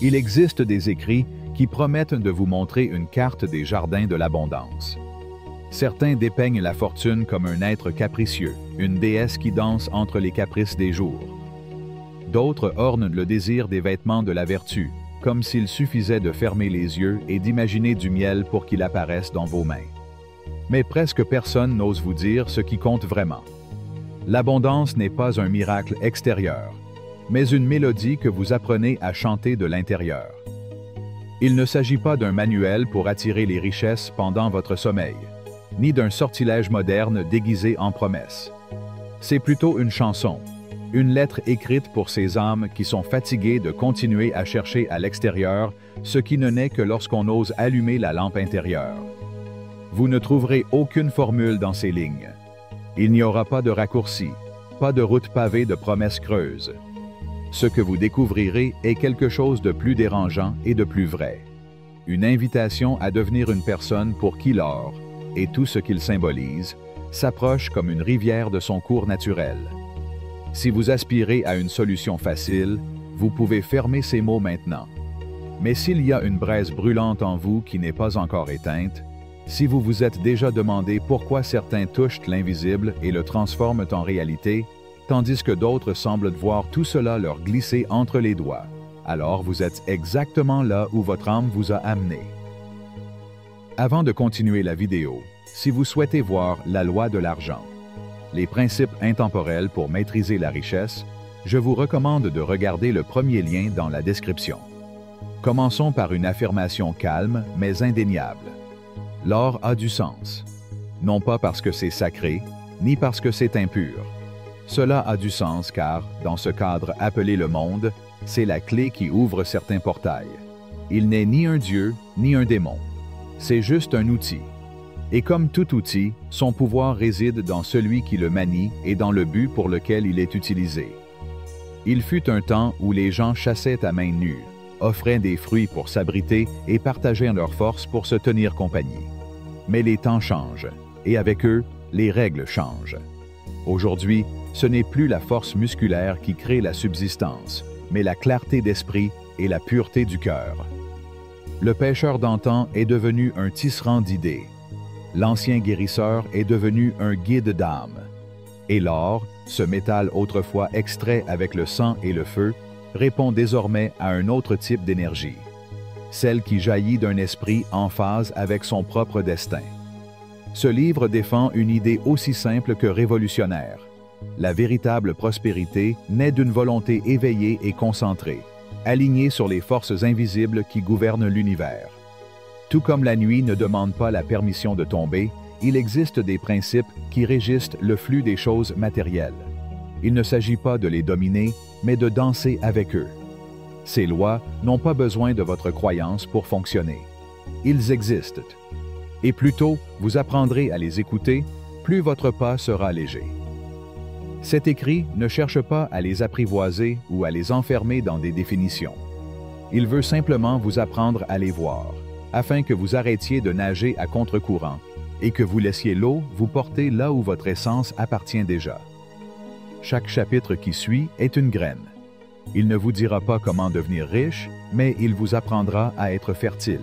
Il existe des écrits qui promettent de vous montrer une carte des jardins de l'abondance. Certains dépeignent la fortune comme un être capricieux, une déesse qui danse entre les caprices des jours. D'autres ornent le désir des vêtements de la vertu, comme s'il suffisait de fermer les yeux et d'imaginer du miel pour qu'il apparaisse dans vos mains. Mais presque personne n'ose vous dire ce qui compte vraiment. L'abondance n'est pas un miracle extérieur, mais une mélodie que vous apprenez à chanter de l'intérieur. Il ne s'agit pas d'un manuel pour attirer les richesses pendant votre sommeil, ni d'un sortilège moderne déguisé en promesse. C'est plutôt une chanson, une lettre écrite pour ces âmes qui sont fatiguées de continuer à chercher à l'extérieur ce qui ne naît que lorsqu'on ose allumer la lampe intérieure. Vous ne trouverez aucune formule dans ces lignes. Il n'y aura pas de raccourci, pas de route pavée de promesses creuses. Ce que vous découvrirez est quelque chose de plus dérangeant et de plus vrai. Une invitation à devenir une personne pour qui l'or, et tout ce qu'il symbolise, s'approche comme une rivière de son cours naturel. Si vous aspirez à une solution facile, vous pouvez fermer ces mots maintenant. Mais s'il y a une braise brûlante en vous qui n'est pas encore éteinte, si vous vous êtes déjà demandé pourquoi certains touchent l'invisible et le transforment en réalité, tandis que d'autres semblent voir tout cela leur glisser entre les doigts, alors vous êtes exactement là où votre âme vous a amené. Avant de continuer la vidéo, si vous souhaitez voir la loi de l'argent, les principes intemporels pour maîtriser la richesse, je vous recommande de regarder le premier lien dans la description. Commençons par une affirmation calme mais indéniable. L'or a du sens, non pas parce que c'est sacré, ni parce que c'est impur. Cela a du sens car, dans ce cadre appelé le monde, c'est la clé qui ouvre certains portails. Il n'est ni un dieu, ni un démon. C'est juste un outil. Et comme tout outil, son pouvoir réside dans celui qui le manie et dans le but pour lequel il est utilisé. Il fut un temps où les gens chassaient à main nue, offraient des fruits pour s'abriter et partageaient leurs forces pour se tenir compagnie. Mais les temps changent, et avec eux, les règles changent. Aujourd'hui, ce n'est plus la force musculaire qui crée la subsistance, mais la clarté d'esprit et la pureté du cœur. Le pêcheur d'antan est devenu un tisserand d'idées. L'ancien guérisseur est devenu un guide d'âme. Et l'or, ce métal autrefois extrait avec le sang et le feu, répond désormais à un autre type d'énergie, celle qui jaillit d'un esprit en phase avec son propre destin. Ce livre défend une idée aussi simple que révolutionnaire. La véritable prospérité naît d'une volonté éveillée et concentrée, alignée sur les forces invisibles qui gouvernent l'univers. Tout comme la nuit ne demande pas la permission de tomber, il existe des principes qui régissent le flux des choses matérielles. Il ne s'agit pas de les dominer, mais de danser avec eux. Ces lois n'ont pas besoin de votre croyance pour fonctionner. Ils existent. Et plus tôt vous apprendrez à les écouter, plus votre pas sera léger. Cet écrit ne cherche pas à les apprivoiser ou à les enfermer dans des définitions. Il veut simplement vous apprendre à les voir, afin que vous arrêtiez de nager à contre-courant et que vous laissiez l'eau vous porter là où votre essence appartient déjà. Chaque chapitre qui suit est une graine. Il ne vous dira pas comment devenir riche, mais il vous apprendra à être fertile.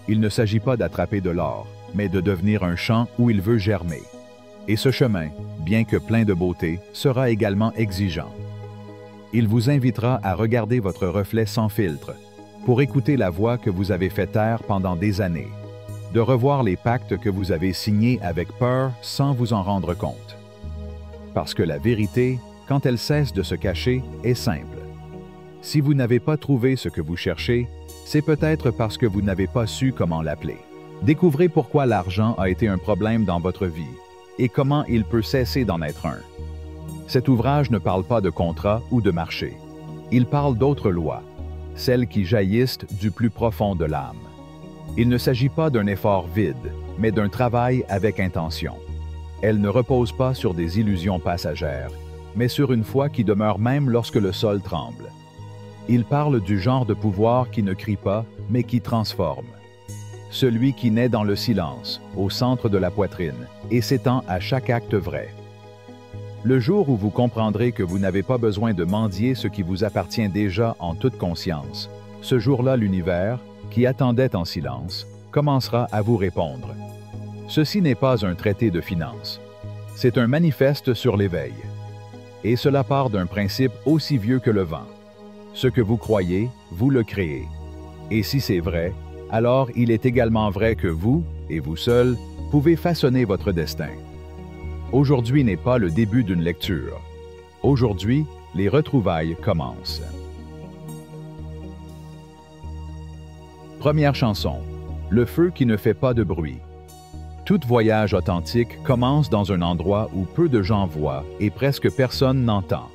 Il ne s'agit pas d'attraper de l'or, mais de devenir un champ où il veut germer. Et ce chemin, bien que plein de beauté, sera également exigeant. Il vous invitera à regarder votre reflet sans filtre, pour écouter la voix que vous avez fait taire pendant des années, de revoir les pactes que vous avez signés avec peur sans vous en rendre compte. Parce que la vérité, quand elle cesse de se cacher, est simple. Si vous n'avez pas trouvé ce que vous cherchez, c'est peut-être parce que vous n'avez pas su comment l'appeler. Découvrez pourquoi l'argent a été un problème dans votre vie et comment il peut cesser d'en être un. Cet ouvrage ne parle pas de contrat ou de marché. Il parle d'autres lois, celles qui jaillissent du plus profond de l'âme. Il ne s'agit pas d'un effort vide, mais d'un travail avec intention. Elle ne repose pas sur des illusions passagères, mais sur une foi qui demeure même lorsque le sol tremble. Il parle du genre de pouvoir qui ne crie pas, mais qui transforme. Celui qui naît dans le silence, au centre de la poitrine, et s'étend à chaque acte vrai. Le jour où vous comprendrez que vous n'avez pas besoin de mendier ce qui vous appartient déjà en toute conscience, Ce jour-là, l'univers, qui attendait en silence, commencera à vous répondre. Ceci n'est pas un traité de finances. C'est un manifeste sur l'éveil. Et cela part d'un principe aussi vieux que le vent. Ce que vous croyez, vous le créez. Et si c'est vrai, alors il est également vrai que vous, et vous seul, pouvez façonner votre destin. Aujourd'hui n'est pas le début d'une lecture. Aujourd'hui, les retrouvailles commencent. Première chanson. Le feu qui ne fait pas de bruit. Tout voyage authentique commence dans un endroit où peu de gens voient et presque personne n'entend.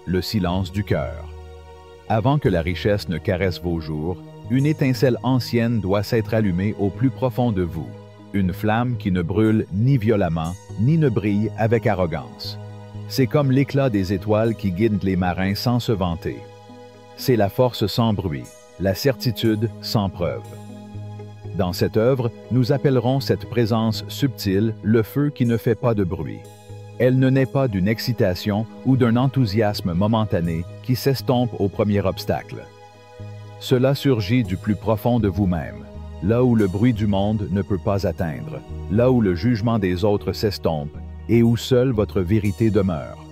Le silence du cœur. Avant que la richesse ne caresse vos jours, une étincelle ancienne doit s'être allumée au plus profond de vous. Une flamme qui ne brûle ni violemment, ni ne brille avec arrogance. C'est comme l'éclat des étoiles qui guident les marins sans se vanter. C'est la force sans bruit, la certitude sans preuve. Dans cette œuvre, nous appellerons cette présence subtile le feu qui ne fait pas de bruit. Elle ne naît pas d'une excitation ou d'un enthousiasme momentané qui s'estompe au premier obstacle. Cela surgit du plus profond de vous-même, là où le bruit du monde ne peut pas atteindre, là où le jugement des autres s'estompe et où seule votre vérité demeure.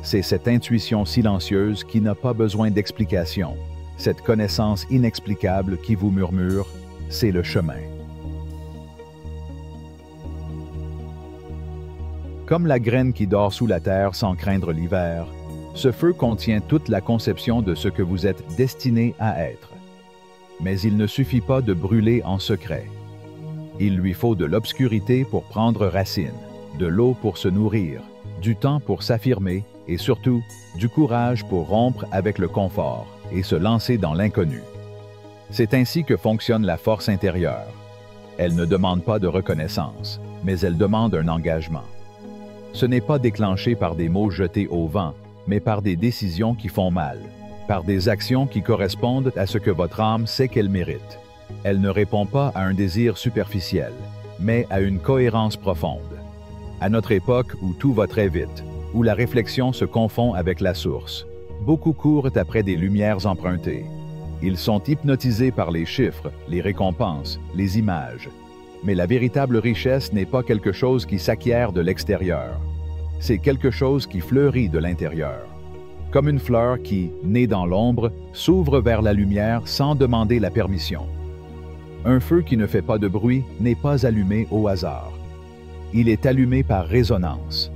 C'est cette intuition silencieuse qui n'a pas besoin d'explication, cette connaissance inexplicable qui vous murmure « c'est le chemin ». Comme la graine qui dort sous la terre sans craindre l'hiver, ce feu contient toute la conception de ce que vous êtes destiné à être. Mais il ne suffit pas de brûler en secret. Il lui faut de l'obscurité pour prendre racine, de l'eau pour se nourrir, du temps pour s'affirmer et surtout du courage pour rompre avec le confort et se lancer dans l'inconnu. C'est ainsi que fonctionne la force intérieure. Elle ne demande pas de reconnaissance, mais elle demande un engagement. Ce n'est pas déclenché par des mots jetés au vent, mais par des décisions qui font mal, par des actions qui correspondent à ce que votre âme sait qu'elle mérite. Elle ne répond pas à un désir superficiel, mais à une cohérence profonde. À notre époque où tout va très vite, où la réflexion se confond avec la source, beaucoup courent après des lumières empruntées. Ils sont hypnotisés par les chiffres, les récompenses, les images. Mais la véritable richesse n'est pas quelque chose qui s'acquiert de l'extérieur. C'est quelque chose qui fleurit de l'intérieur. Comme une fleur qui, née dans l'ombre, s'ouvre vers la lumière sans demander la permission. Un feu qui ne fait pas de bruit n'est pas allumé au hasard. Il est allumé par résonance.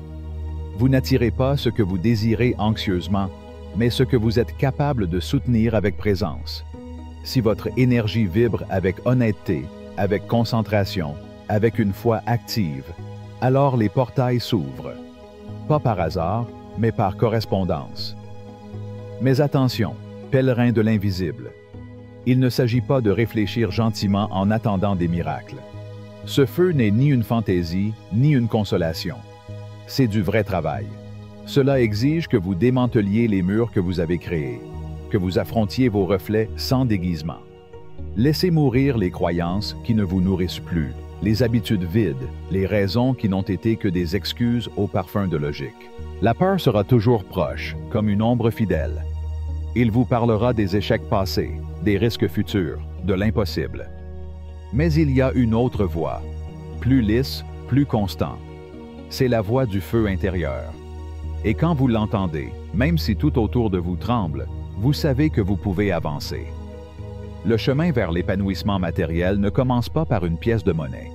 Vous n'attirez pas ce que vous désirez anxieusement, mais ce que vous êtes capable de soutenir avec présence. Si votre énergie vibre avec honnêteté, avec concentration, avec une foi active, alors les portails s'ouvrent. Pas par hasard, mais par correspondance. Mais attention, pèlerin de l'invisible. Il ne s'agit pas de réfléchir gentiment en attendant des miracles. Ce feu n'est ni une fantaisie, ni une consolation. C'est du vrai travail. Cela exige que vous démanteliez les murs que vous avez créés, que vous affrontiez vos reflets sans déguisement. Laissez mourir les croyances qui ne vous nourrissent plus, les habitudes vides, les raisons qui n'ont été que des excuses au parfum de logique. La peur sera toujours proche, comme une ombre fidèle. Il vous parlera des échecs passés, des risques futurs, de l'impossible. Mais il y a une autre voie, plus lisse, plus constant. C'est la voie du feu intérieur. Et quand vous l'entendez, même si tout autour de vous tremble, vous savez que vous pouvez avancer. Le chemin vers l'épanouissement matériel ne commence pas par une pièce de monnaie.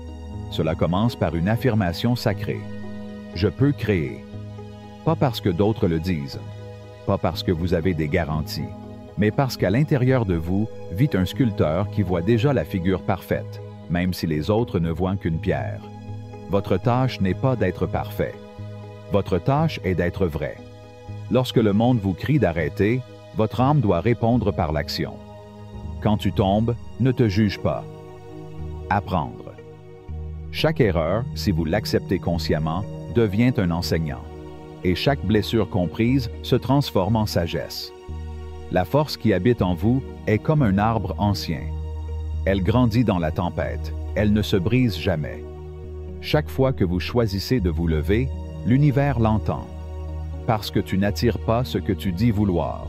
Cela commence par une affirmation sacrée. Je peux créer. Pas parce que d'autres le disent, pas parce que vous avez des garanties, mais parce qu'à l'intérieur de vous vit un sculpteur qui voit déjà la figure parfaite, même si les autres ne voient qu'une pierre. Votre tâche n'est pas d'être parfait. Votre tâche est d'être vrai. Lorsque le monde vous crie d'arrêter, votre âme doit répondre par l'action. Quand tu tombes, ne te juge pas. Apprendre. Chaque erreur, si vous l'acceptez consciemment, devient un enseignant. Et chaque blessure comprise se transforme en sagesse. La force qui habite en vous est comme un arbre ancien. Elle grandit dans la tempête, elle ne se brise jamais. Chaque fois que vous choisissez de vous lever, l'univers l'entend. Parce que tu n'attires pas ce que tu dis vouloir.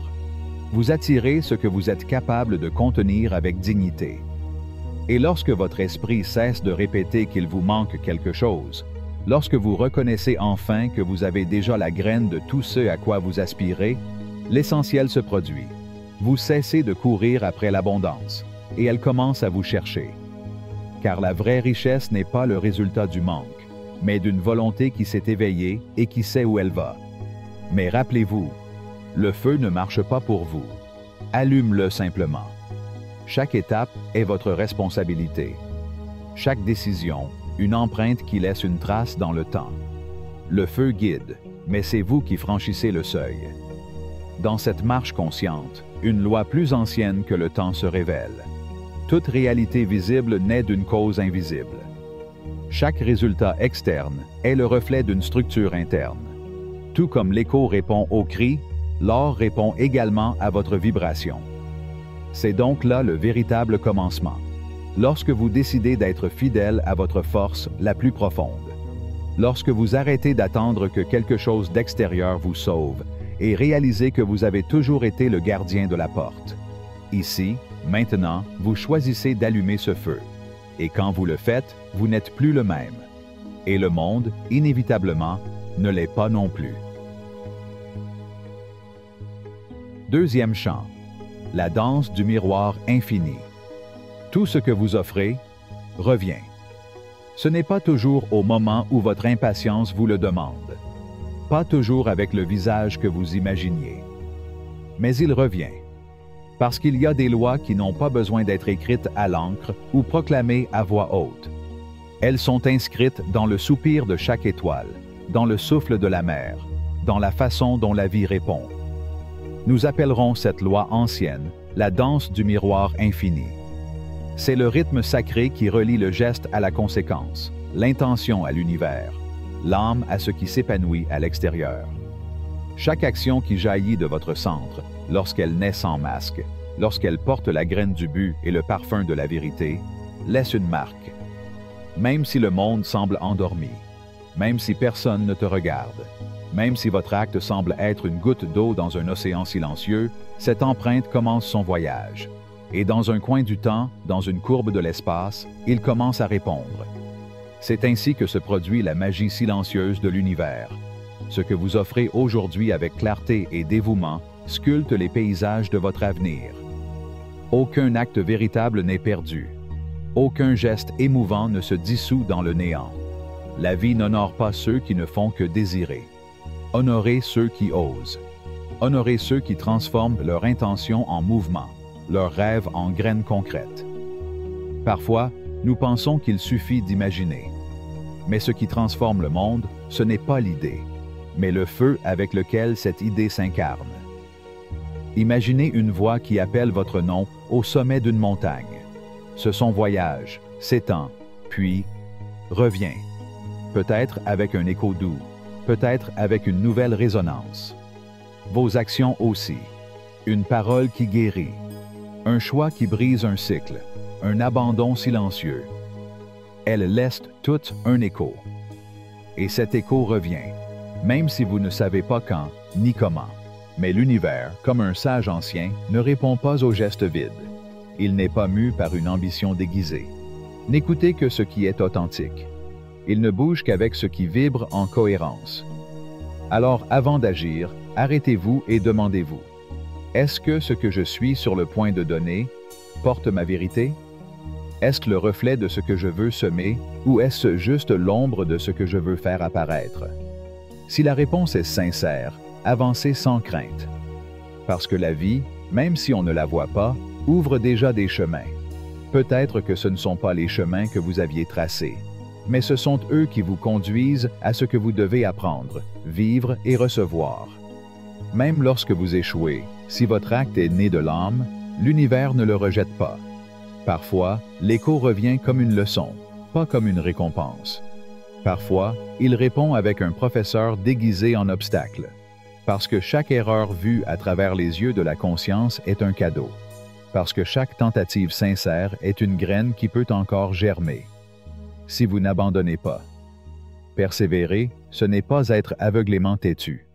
Vous attirez ce que vous êtes capable de contenir avec dignité. Et lorsque votre esprit cesse de répéter qu'il vous manque quelque chose, lorsque vous reconnaissez enfin que vous avez déjà la graine de tout ce à quoi vous aspirez, l'essentiel se produit. Vous cessez de courir après l'abondance, et elle commence à vous chercher. Car la vraie richesse n'est pas le résultat du manque, mais d'une volonté qui s'est éveillée et qui sait où elle va. Mais rappelez-vous, le feu ne marche pas pour vous. Allume-le simplement. Chaque étape est votre responsabilité. Chaque décision, une empreinte qui laisse une trace dans le temps. Le feu guide, mais c'est vous qui franchissez le seuil. Dans cette marche consciente, une loi plus ancienne que le temps se révèle. Toute réalité visible naît d'une cause invisible. Chaque résultat externe est le reflet d'une structure interne. Tout comme l'écho répond au cri, l'or répond également à votre vibration. C'est donc là le véritable commencement. Lorsque vous décidez d'être fidèle à votre force la plus profonde. Lorsque vous arrêtez d'attendre que quelque chose d'extérieur vous sauve et réalisez que vous avez toujours été le gardien de la porte. Ici, maintenant, vous choisissez d'allumer ce feu. Et quand vous le faites, vous n'êtes plus le même. Et le monde, inévitablement, ne l'est pas non plus. Deuxième chant. La danse du miroir infini. Tout ce que vous offrez revient. Ce n'est pas toujours au moment où votre impatience vous le demande. Pas toujours avec le visage que vous imaginiez. Mais il revient. Parce qu'il y a des lois qui n'ont pas besoin d'être écrites à l'encre ou proclamées à voix haute. Elles sont inscrites dans le soupir de chaque étoile, dans le souffle de la mer, dans la façon dont la vie répond. Nous appellerons cette loi ancienne la danse du miroir infini. C'est le rythme sacré qui relie le geste à la conséquence, l'intention à l'univers, l'âme à ce qui s'épanouit à l'extérieur. Chaque action qui jaillit de votre centre, lorsqu'elle naît sans masque, lorsqu'elle porte la graine du but et le parfum de la vérité, laisse une marque. Même si le monde semble endormi, même si personne ne te regarde, même si votre acte semble être une goutte d'eau dans un océan silencieux, cette empreinte commence son voyage. Et dans un coin du temps, dans une courbe de l'espace, il commence à répondre. C'est ainsi que se produit la magie silencieuse de l'univers. Ce que vous offrez aujourd'hui avec clarté et dévouement sculpte les paysages de votre avenir. Aucun acte véritable n'est perdu. Aucun geste émouvant ne se dissout dans le néant. La vie n'honore pas ceux qui ne font que désirer. Honorez ceux qui osent. Honorez ceux qui transforment leur intention en mouvement, leurs rêves en graines concrètes. Parfois, nous pensons qu'il suffit d'imaginer. Mais ce qui transforme le monde, ce n'est pas l'idée, mais le feu avec lequel cette idée s'incarne. Imaginez une voix qui appelle votre nom au sommet d'une montagne. Son voyage s'étend, puis revient, peut-être avec un écho doux, peut-être avec une nouvelle résonance. Vos actions aussi, une parole qui guérit, un choix qui brise un cycle, un abandon silencieux. Elles laissent toutes un écho. Et cet écho revient, même si vous ne savez pas quand ni comment. Mais l'univers, comme un sage ancien, ne répond pas aux gestes vides. Il n'est pas mu par une ambition déguisée. N'écoutez que ce qui est authentique. Il ne bouge qu'avec ce qui vibre en cohérence. Alors, avant d'agir, arrêtez-vous et demandez-vous, est-ce que ce que je suis sur le point de donner porte ma vérité? Est-ce le reflet de ce que je veux semer ou est-ce juste l'ombre de ce que je veux faire apparaître? Si la réponse est sincère, avancez sans crainte. Parce que la vie, même si on ne la voit pas, ouvre déjà des chemins. Peut-être que ce ne sont pas les chemins que vous aviez tracés, mais ce sont eux qui vous conduisent à ce que vous devez apprendre, vivre et recevoir. Même lorsque vous échouez, si votre acte est né de l'âme, l'univers ne le rejette pas. Parfois, l'écho revient comme une leçon, pas comme une récompense. Parfois, il répond avec un professeur déguisé en obstacle. Parce que chaque erreur vue à travers les yeux de la conscience est un cadeau. Parce que chaque tentative sincère est une graine qui peut encore germer. Si vous n'abandonnez pas. Persévérer, ce n'est pas être aveuglément têtu.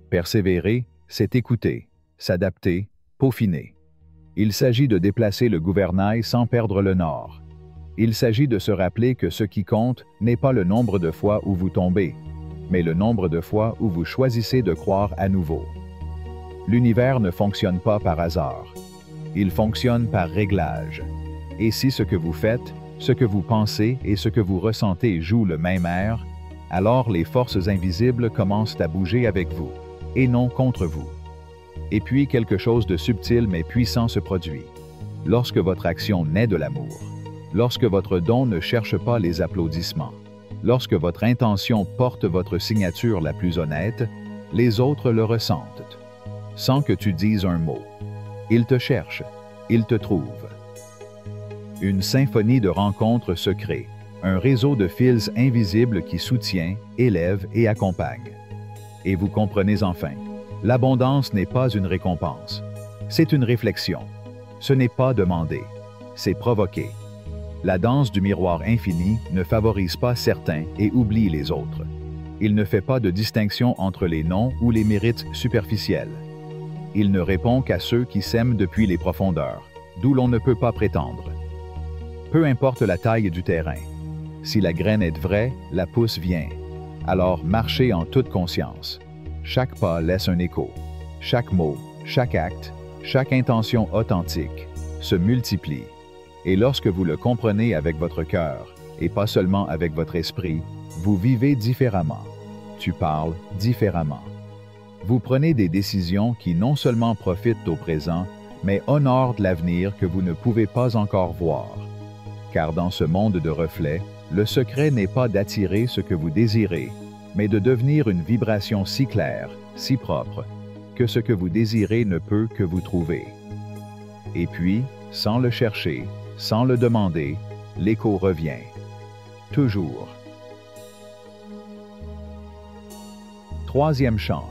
Persévérer, c'est écouter, s'adapter, Peaufiner. Il s'agit de déplacer le gouvernail sans perdre le nord. Il s'agit de se rappeler que ce qui compte n'est pas le nombre de fois où vous tombez, mais le nombre de fois où vous choisissez de croire à nouveau. L'univers ne fonctionne pas par hasard. Il fonctionne par réglage. Et si ce que vous faites, ce que vous pensez et ce que vous ressentez jouent le même air, alors les forces invisibles commencent à bouger avec vous, et non contre vous. Et puis quelque chose de subtil mais puissant se produit. Lorsque votre action naît de l'amour, lorsque votre don ne cherche pas les applaudissements, lorsque votre intention porte votre signature la plus honnête, les autres le ressentent. Sans que tu dises un mot. Ils te cherchent, ils te trouvent. Une symphonie de rencontres se crée, un réseau de fils invisibles qui soutient, élève et accompagne. Et vous comprenez enfin, l'abondance n'est pas une récompense, c'est une réflexion. Ce n'est pas demandé, c'est provoqué. La danse du miroir infini ne favorise pas certains et oublie les autres. Il ne fait pas de distinction entre les noms ou les mérites superficiels. Il ne répond qu'à ceux qui s'aiment depuis les profondeurs, d'où l'on ne peut pas prétendre. Peu importe la taille du terrain. Si la graine est vraie, la pousse vient. Alors marchez en toute conscience. Chaque pas laisse un écho. Chaque mot, chaque acte, chaque intention authentique se multiplie. Et lorsque vous le comprenez avec votre cœur, et pas seulement avec votre esprit, vous vivez différemment. Tu parles différemment. Vous prenez des décisions qui non seulement profitent au présent, mais honorent l'avenir que vous ne pouvez pas encore voir. Car dans ce monde de reflets, le secret n'est pas d'attirer ce que vous désirez, mais de devenir une vibration si claire, si propre, que ce que vous désirez ne peut que vous trouver. Et puis, sans le chercher, sans le demander, l'écho revient. Toujours. Troisième chant.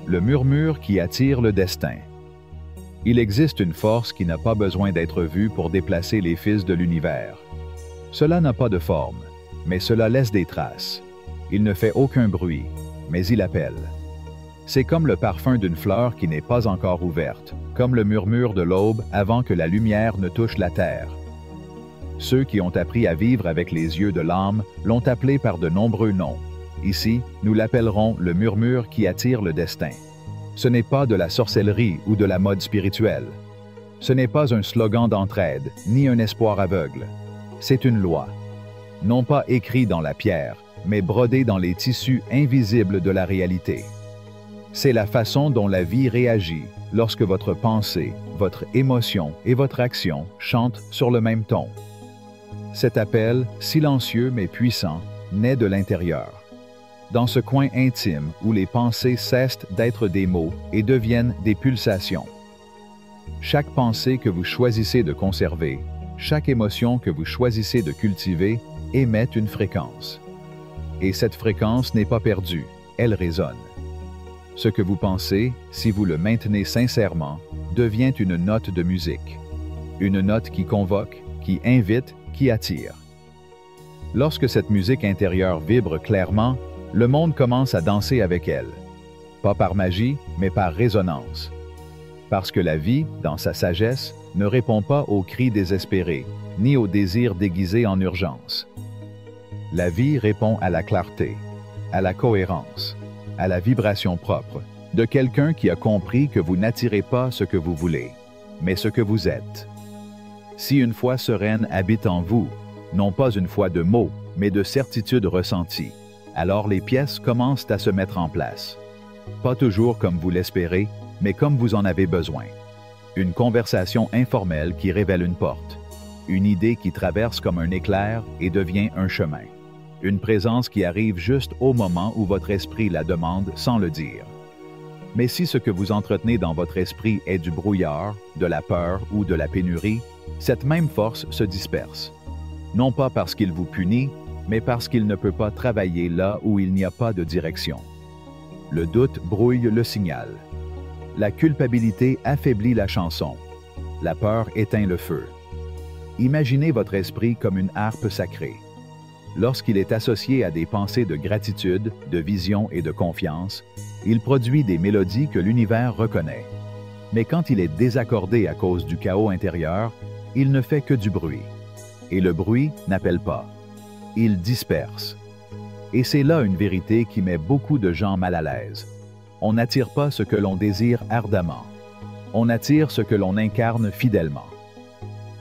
Le murmure qui attire le destin. Il existe une force qui n'a pas besoin d'être vue pour déplacer les fils de l'univers. Cela n'a pas de forme, mais cela laisse des traces. Il ne fait aucun bruit, mais il appelle. C'est comme le parfum d'une fleur qui n'est pas encore ouverte, comme le murmure de l'aube avant que la lumière ne touche la terre. Ceux qui ont appris à vivre avec les yeux de l'âme l'ont appelé par de nombreux noms. Ici, nous l'appellerons le murmure qui attire le destin. Ce n'est pas de la sorcellerie ou de la mode spirituelle. Ce n'est pas un slogan d'entraide, ni un espoir aveugle. C'est une loi. Non pas écrit dans la pierre, mais brodée dans les tissus invisibles de la réalité. C'est la façon dont la vie réagit lorsque votre pensée, votre émotion et votre action chantent sur le même ton. Cet appel, silencieux mais puissant, naît de l'intérieur. Dans ce coin intime où les pensées cessent d'être des mots et deviennent des pulsations. Chaque pensée que vous choisissez de conserver, chaque émotion que vous choisissez de cultiver, émet une fréquence. Et cette fréquence n'est pas perdue, elle résonne. Ce que vous pensez, si vous le maintenez sincèrement, devient une note de musique. Une note qui convoque, qui invite, qui attire. Lorsque cette musique intérieure vibre clairement, le monde commence à danser avec elle. Pas par magie, mais par résonance. Parce que la vie, dans sa sagesse, ne répond pas aux cris désespérés, ni aux désirs déguisés en urgence. La vie répond à la clarté, à la cohérence, à la vibration propre de quelqu'un qui a compris que vous n'attirez pas ce que vous voulez, mais ce que vous êtes. Si une foi sereine habite en vous, non pas une foi de mots, mais de certitude ressentie, alors les pièces commencent à se mettre en place. Pas toujours comme vous l'espérez, mais comme vous en avez besoin. Une conversation informelle qui révèle une porte. Une idée qui traverse comme un éclair et devient un chemin. Une présence qui arrive juste au moment où votre esprit la demande sans le dire. Mais si ce que vous entretenez dans votre esprit est du brouillard, de la peur ou de la pénurie, cette même force se disperse. Non pas parce qu'il vous punit, mais parce qu'il ne peut pas travailler là où il n'y a pas de direction. Le doute brouille le signal. La culpabilité affaiblit la chanson. La peur éteint le feu. Imaginez votre esprit comme une harpe sacrée. Lorsqu'il est associé à des pensées de gratitude, de vision et de confiance, il produit des mélodies que l'univers reconnaît. Mais quand il est désaccordé à cause du chaos intérieur, il ne fait que du bruit. Et le bruit n'appelle pas. Il disperse. Et c'est là une vérité qui met beaucoup de gens mal à l'aise. On n'attire pas ce que l'on désire ardemment. On attire ce que l'on incarne fidèlement.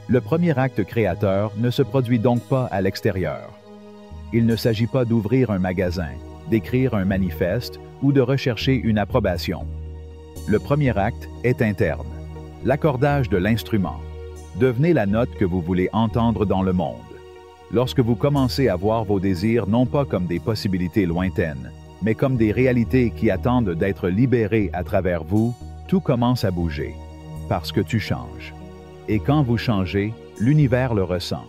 Le premier acte créateur ne se produit donc pas à l'extérieur. Il ne s'agit pas d'ouvrir un magasin, d'écrire un manifeste ou de rechercher une approbation. Le premier acte est interne, l'accordage de l'instrument. Devenez la note que vous voulez entendre dans le monde. Lorsque vous commencez à voir vos désirs non pas comme des possibilités lointaines, mais comme des réalités qui attendent d'être libérées à travers vous, tout commence à bouger, parce que tu changes. Et quand vous changez, l'univers le ressent.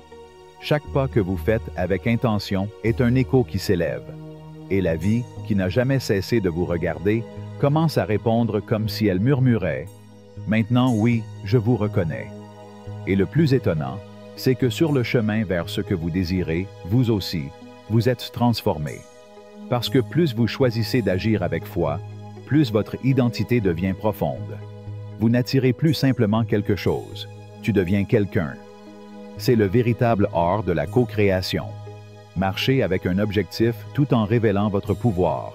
Chaque pas que vous faites avec intention est un écho qui s'élève. Et la vie, qui n'a jamais cessé de vous regarder, commence à répondre comme si elle murmurait « Maintenant, oui, je vous reconnais ». Et le plus étonnant, c'est que sur le chemin vers ce que vous désirez, vous aussi, vous êtes transformé. Parce que plus vous choisissez d'agir avec foi, plus votre identité devient profonde. Vous n'attirez plus simplement quelque chose, tu deviens quelqu'un. C'est le véritable art de la co-création. Marchez avec un objectif tout en révélant votre pouvoir.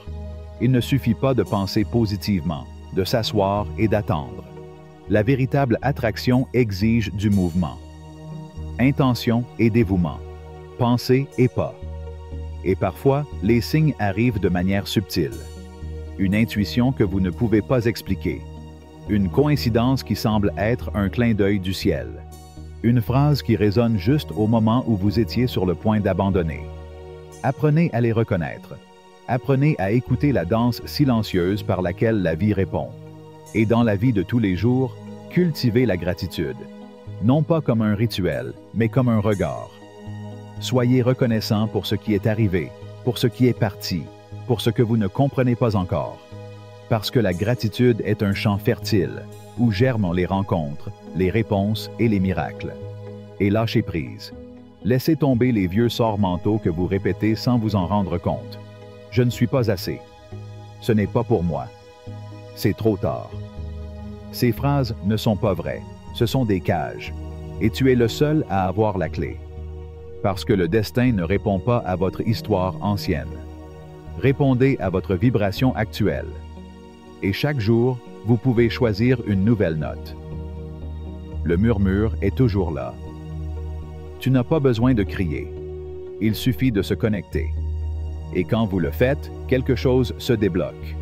Il ne suffit pas de penser positivement, de s'asseoir et d'attendre. La véritable attraction exige du mouvement. Intention et dévouement. Pensée et pas. Et parfois, les signes arrivent de manière subtile. Une intuition que vous ne pouvez pas expliquer. Une coïncidence qui semble être un clin d'œil du ciel. Une phrase qui résonne juste au moment où vous étiez sur le point d'abandonner. Apprenez à les reconnaître. Apprenez à écouter la danse silencieuse par laquelle la vie répond. Et dans la vie de tous les jours, cultivez la gratitude. Non pas comme un rituel, mais comme un regard. Soyez reconnaissant pour ce qui est arrivé, pour ce qui est parti, pour ce que vous ne comprenez pas encore. Parce que la gratitude est un champ fertile, où germent les rencontres, les réponses et les miracles. Et lâchez prise. Laissez tomber les vieux sorts mentaux que vous répétez sans vous en rendre compte. Je ne suis pas assez. Ce n'est pas pour moi. C'est trop tard. Ces phrases ne sont pas vraies. Ce sont des cages. Et tu es le seul à avoir la clé. Parce que le destin ne répond pas à votre histoire ancienne. Répondez à votre vibration actuelle. Et chaque jour, vous pouvez choisir une nouvelle note. Le murmure est toujours là. Tu n'as pas besoin de crier. Il suffit de se connecter. Et quand vous le faites, quelque chose se débloque.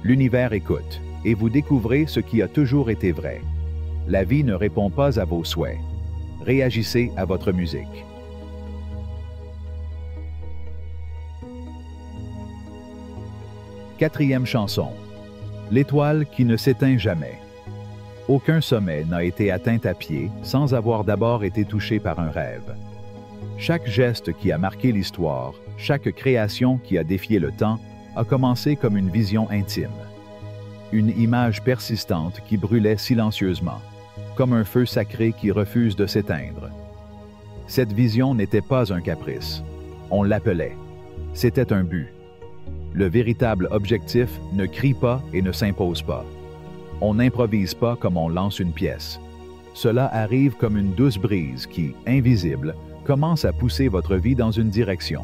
L'univers écoute, et vous découvrez ce qui a toujours été vrai. La vie ne répond pas à vos souhaits. Réagissez à votre musique. Quatrième chanson. L'étoile qui ne s'éteint jamais. Aucun sommet n'a été atteint à pied sans avoir d'abord été touché par un rêve. Chaque geste qui a marqué l'histoire, chaque création qui a défié le temps, a commencé comme une vision intime. Une image persistante qui brûlait silencieusement, comme un feu sacré qui refuse de s'éteindre. Cette vision n'était pas un caprice. On l'appelait. C'était un but. Le véritable objectif ne crie pas et ne s'impose pas. On n'improvise pas comme on lance une pièce. Cela arrive comme une douce brise qui, invisible, commence à pousser votre vie dans une direction.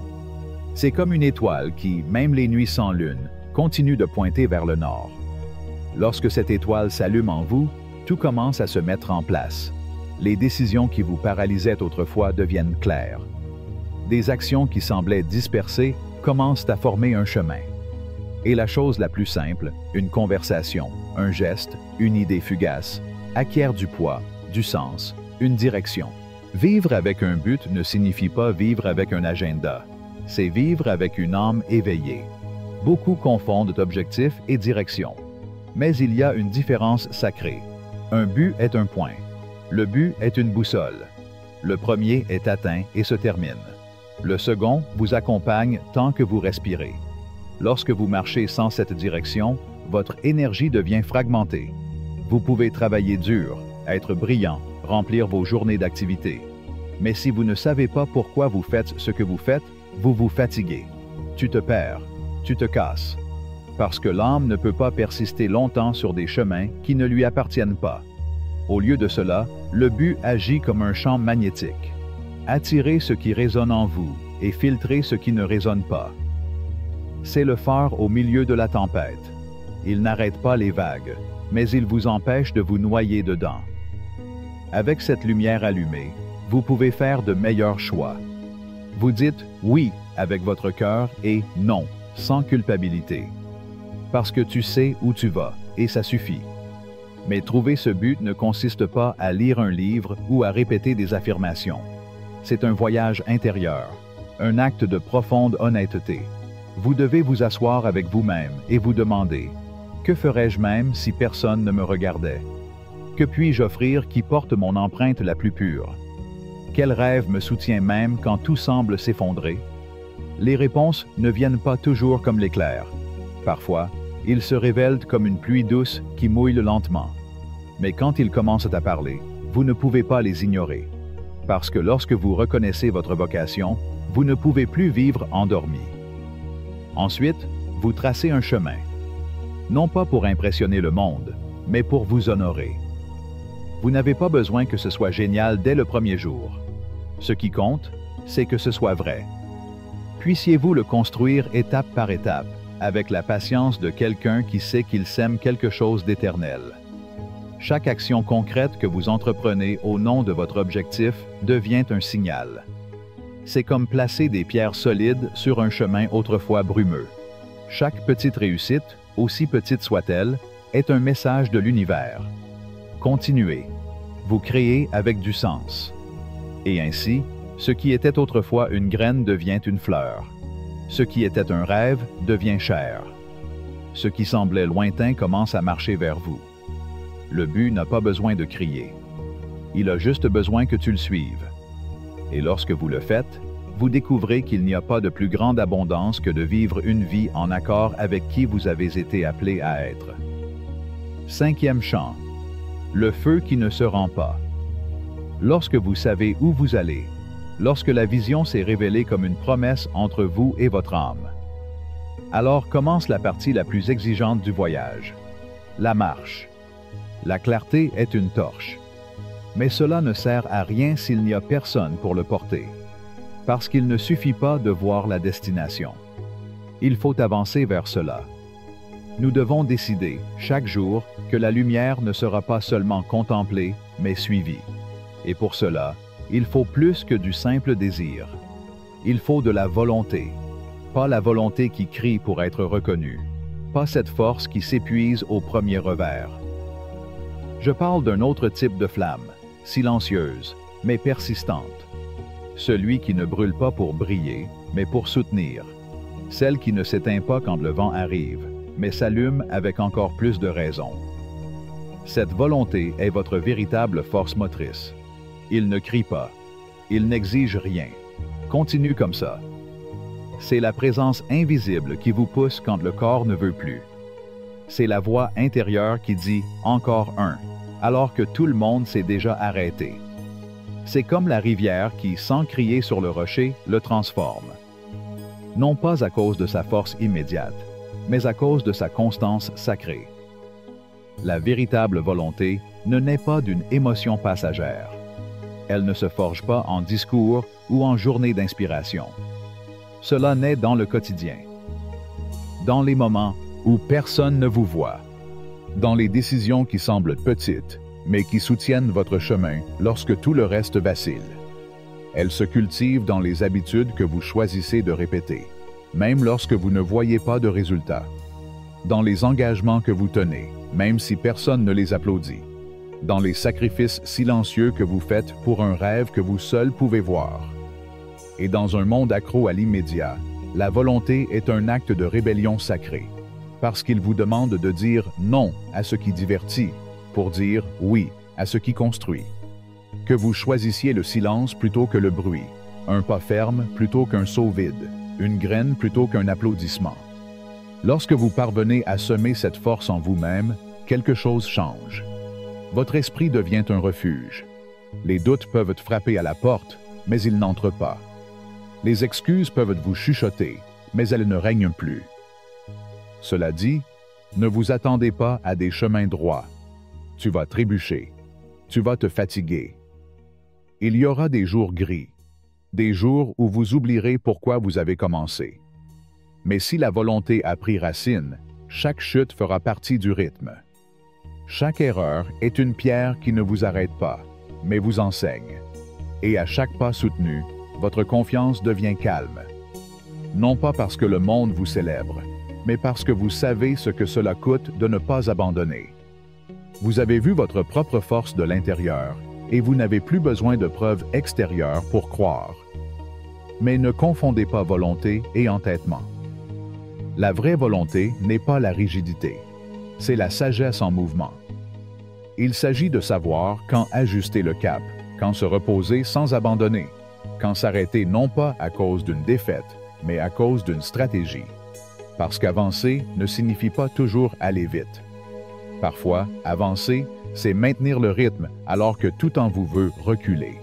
C'est comme une étoile qui, même les nuits sans lune, continue de pointer vers le nord. Lorsque cette étoile s'allume en vous, tout commence à se mettre en place. Les décisions qui vous paralysaient autrefois deviennent claires. Des actions qui semblaient dispersées commencent à former un chemin. Et la chose la plus simple, une conversation, un geste, une idée fugace, acquiert du poids, du sens, une direction. Vivre avec un but ne signifie pas vivre avec un agenda. C'est vivre avec une âme éveillée. Beaucoup confondent objectif et direction. Mais il y a une différence sacrée. Un but est un point. Le but est une boussole. Le premier est atteint et se termine. Le second vous accompagne tant que vous respirez. Lorsque vous marchez sans cette direction, votre énergie devient fragmentée. Vous pouvez travailler dur, être brillant, remplir vos journées d'activité. Mais si vous ne savez pas pourquoi vous faites ce que vous faites, vous vous fatiguez. Tu te perds, tu te casses. parce que l'âme ne peut pas persister longtemps sur des chemins qui ne lui appartiennent pas. Au lieu de cela, le but agit comme un champ magnétique. Attirez ce qui résonne en vous et filtrez ce qui ne résonne pas. C'est le phare au milieu de la tempête. Il n'arrête pas les vagues, mais il vous empêche de vous noyer dedans. Avec cette lumière allumée, vous pouvez faire de meilleurs choix. Vous dites « oui » avec votre cœur et « non » sans culpabilité. Parce que tu sais où tu vas, et ça suffit. Mais trouver ce but ne consiste pas à lire un livre ou à répéter des affirmations. C'est un voyage intérieur, un acte de profonde honnêteté. Vous devez vous asseoir avec vous-même et vous demander « Que ferais-je même si personne ne me regardait? Que puis-je offrir qui porte mon empreinte la plus pure? Quel rêve me soutient même quand tout semble s'effondrer? » Les réponses ne viennent pas toujours comme l'éclair. Parfois, ils se révèlent comme une pluie douce qui mouille lentement. Mais quand ils commencent à parler, vous ne pouvez pas les ignorer. Parce que lorsque vous reconnaissez votre vocation, vous ne pouvez plus vivre endormi. Ensuite, vous tracez un chemin. Non pas pour impressionner le monde, mais pour vous honorer. Vous n'avez pas besoin que ce soit génial dès le premier jour. Ce qui compte, c'est que ce soit vrai. Puissiez-vous le construire étape par étape, avec la patience de quelqu'un qui sait qu'il sème quelque chose d'éternel. Chaque action concrète que vous entreprenez au nom de votre objectif devient un signal. C'est comme placer des pierres solides sur un chemin autrefois brumeux. Chaque petite réussite, aussi petite soit-elle, est un message de l'univers. Continuez. Vous créez avec du sens. Et ainsi, ce qui était autrefois une graine devient une fleur. Ce qui était un rêve devient chair. Ce qui semblait lointain commence à marcher vers vous. Le but n'a pas besoin de crier. Il a juste besoin que tu le suives. Et lorsque vous le faites, vous découvrez qu'il n'y a pas de plus grande abondance que de vivre une vie en accord avec qui vous avez été appelé à être. 5e chant. Le feu qui ne se rend pas. Lorsque vous savez où vous allez, lorsque la vision s'est révélée comme une promesse entre vous et votre âme, alors commence la partie la plus exigeante du voyage, la marche. La clarté est une torche. Mais cela ne sert à rien s'il n'y a personne pour le porter, parce qu'il ne suffit pas de voir la destination. Il faut avancer vers cela. Nous devons décider, chaque jour, que la lumière ne sera pas seulement contemplée, mais suivie. Et pour cela, il faut plus que du simple désir. Il faut de la volonté. Pas la volonté qui crie pour être reconnue. Pas cette force qui s'épuise au premier revers. Je parle d'un autre type de flamme, silencieuse, mais persistante. Celui qui ne brûle pas pour briller, mais pour soutenir. Celle qui ne s'éteint pas quand le vent arrive, mais s'allume avec encore plus de raison. Cette volonté est votre véritable force motrice. Il ne crie pas. Il n'exige rien. Continue comme ça. C'est la présence invisible qui vous pousse quand le corps ne veut plus. C'est la voix intérieure qui dit « encore un », alors que tout le monde s'est déjà arrêté. C'est comme la rivière qui, sans crier sur le rocher, le transforme. Non pas à cause de sa force immédiate, mais à cause de sa constance sacrée. La véritable volonté ne naît pas d'une émotion passagère. Elle ne se forge pas en discours ou en journée d'inspiration. Cela naît dans le quotidien. Dans les moments où personne ne vous voit. Dans les décisions qui semblent petites, mais qui soutiennent votre chemin lorsque tout le reste vacille. Elle se cultive dans les habitudes que vous choisissez de répéter, même lorsque vous ne voyez pas de résultats. Dans les engagements que vous tenez, même si personne ne les applaudit. Dans les sacrifices silencieux que vous faites pour un rêve que vous seul pouvez voir. Et dans un monde accro à l'immédiat, la volonté est un acte de rébellion sacrée, parce qu'il vous demande de dire non à ce qui divertit, pour dire oui à ce qui construit. Que vous choisissiez le silence plutôt que le bruit, un pas ferme plutôt qu'un saut vide, une graine plutôt qu'un applaudissement. Lorsque vous parvenez à semer cette force en vous-même, quelque chose change. Votre esprit devient un refuge. Les doutes peuvent frapper à la porte, mais ils n'entrent pas. Les excuses peuvent vous chuchoter, mais elles ne règnent plus. Cela dit, ne vous attendez pas à des chemins droits. Tu vas trébucher. Tu vas te fatiguer. Il y aura des jours gris, des jours où vous oublierez pourquoi vous avez commencé. Mais si la volonté a pris racine, chaque chute fera partie du rythme. Chaque erreur est une pierre qui ne vous arrête pas, mais vous enseigne. Et à chaque pas soutenu, votre confiance devient calme. Non pas parce que le monde vous célèbre, mais parce que vous savez ce que cela coûte de ne pas abandonner. Vous avez vu votre propre force de l'intérieur et vous n'avez plus besoin de preuves extérieures pour croire. Mais ne confondez pas volonté et entêtement. La vraie volonté n'est pas la rigidité, c'est la sagesse en mouvement. Il s'agit de savoir quand ajuster le cap, quand se reposer sans abandonner, quand s'arrêter non pas à cause d'une défaite, mais à cause d'une stratégie. Parce qu'avancer ne signifie pas toujours aller vite. Parfois, avancer, c'est maintenir le rythme alors que tout en vous veut reculer.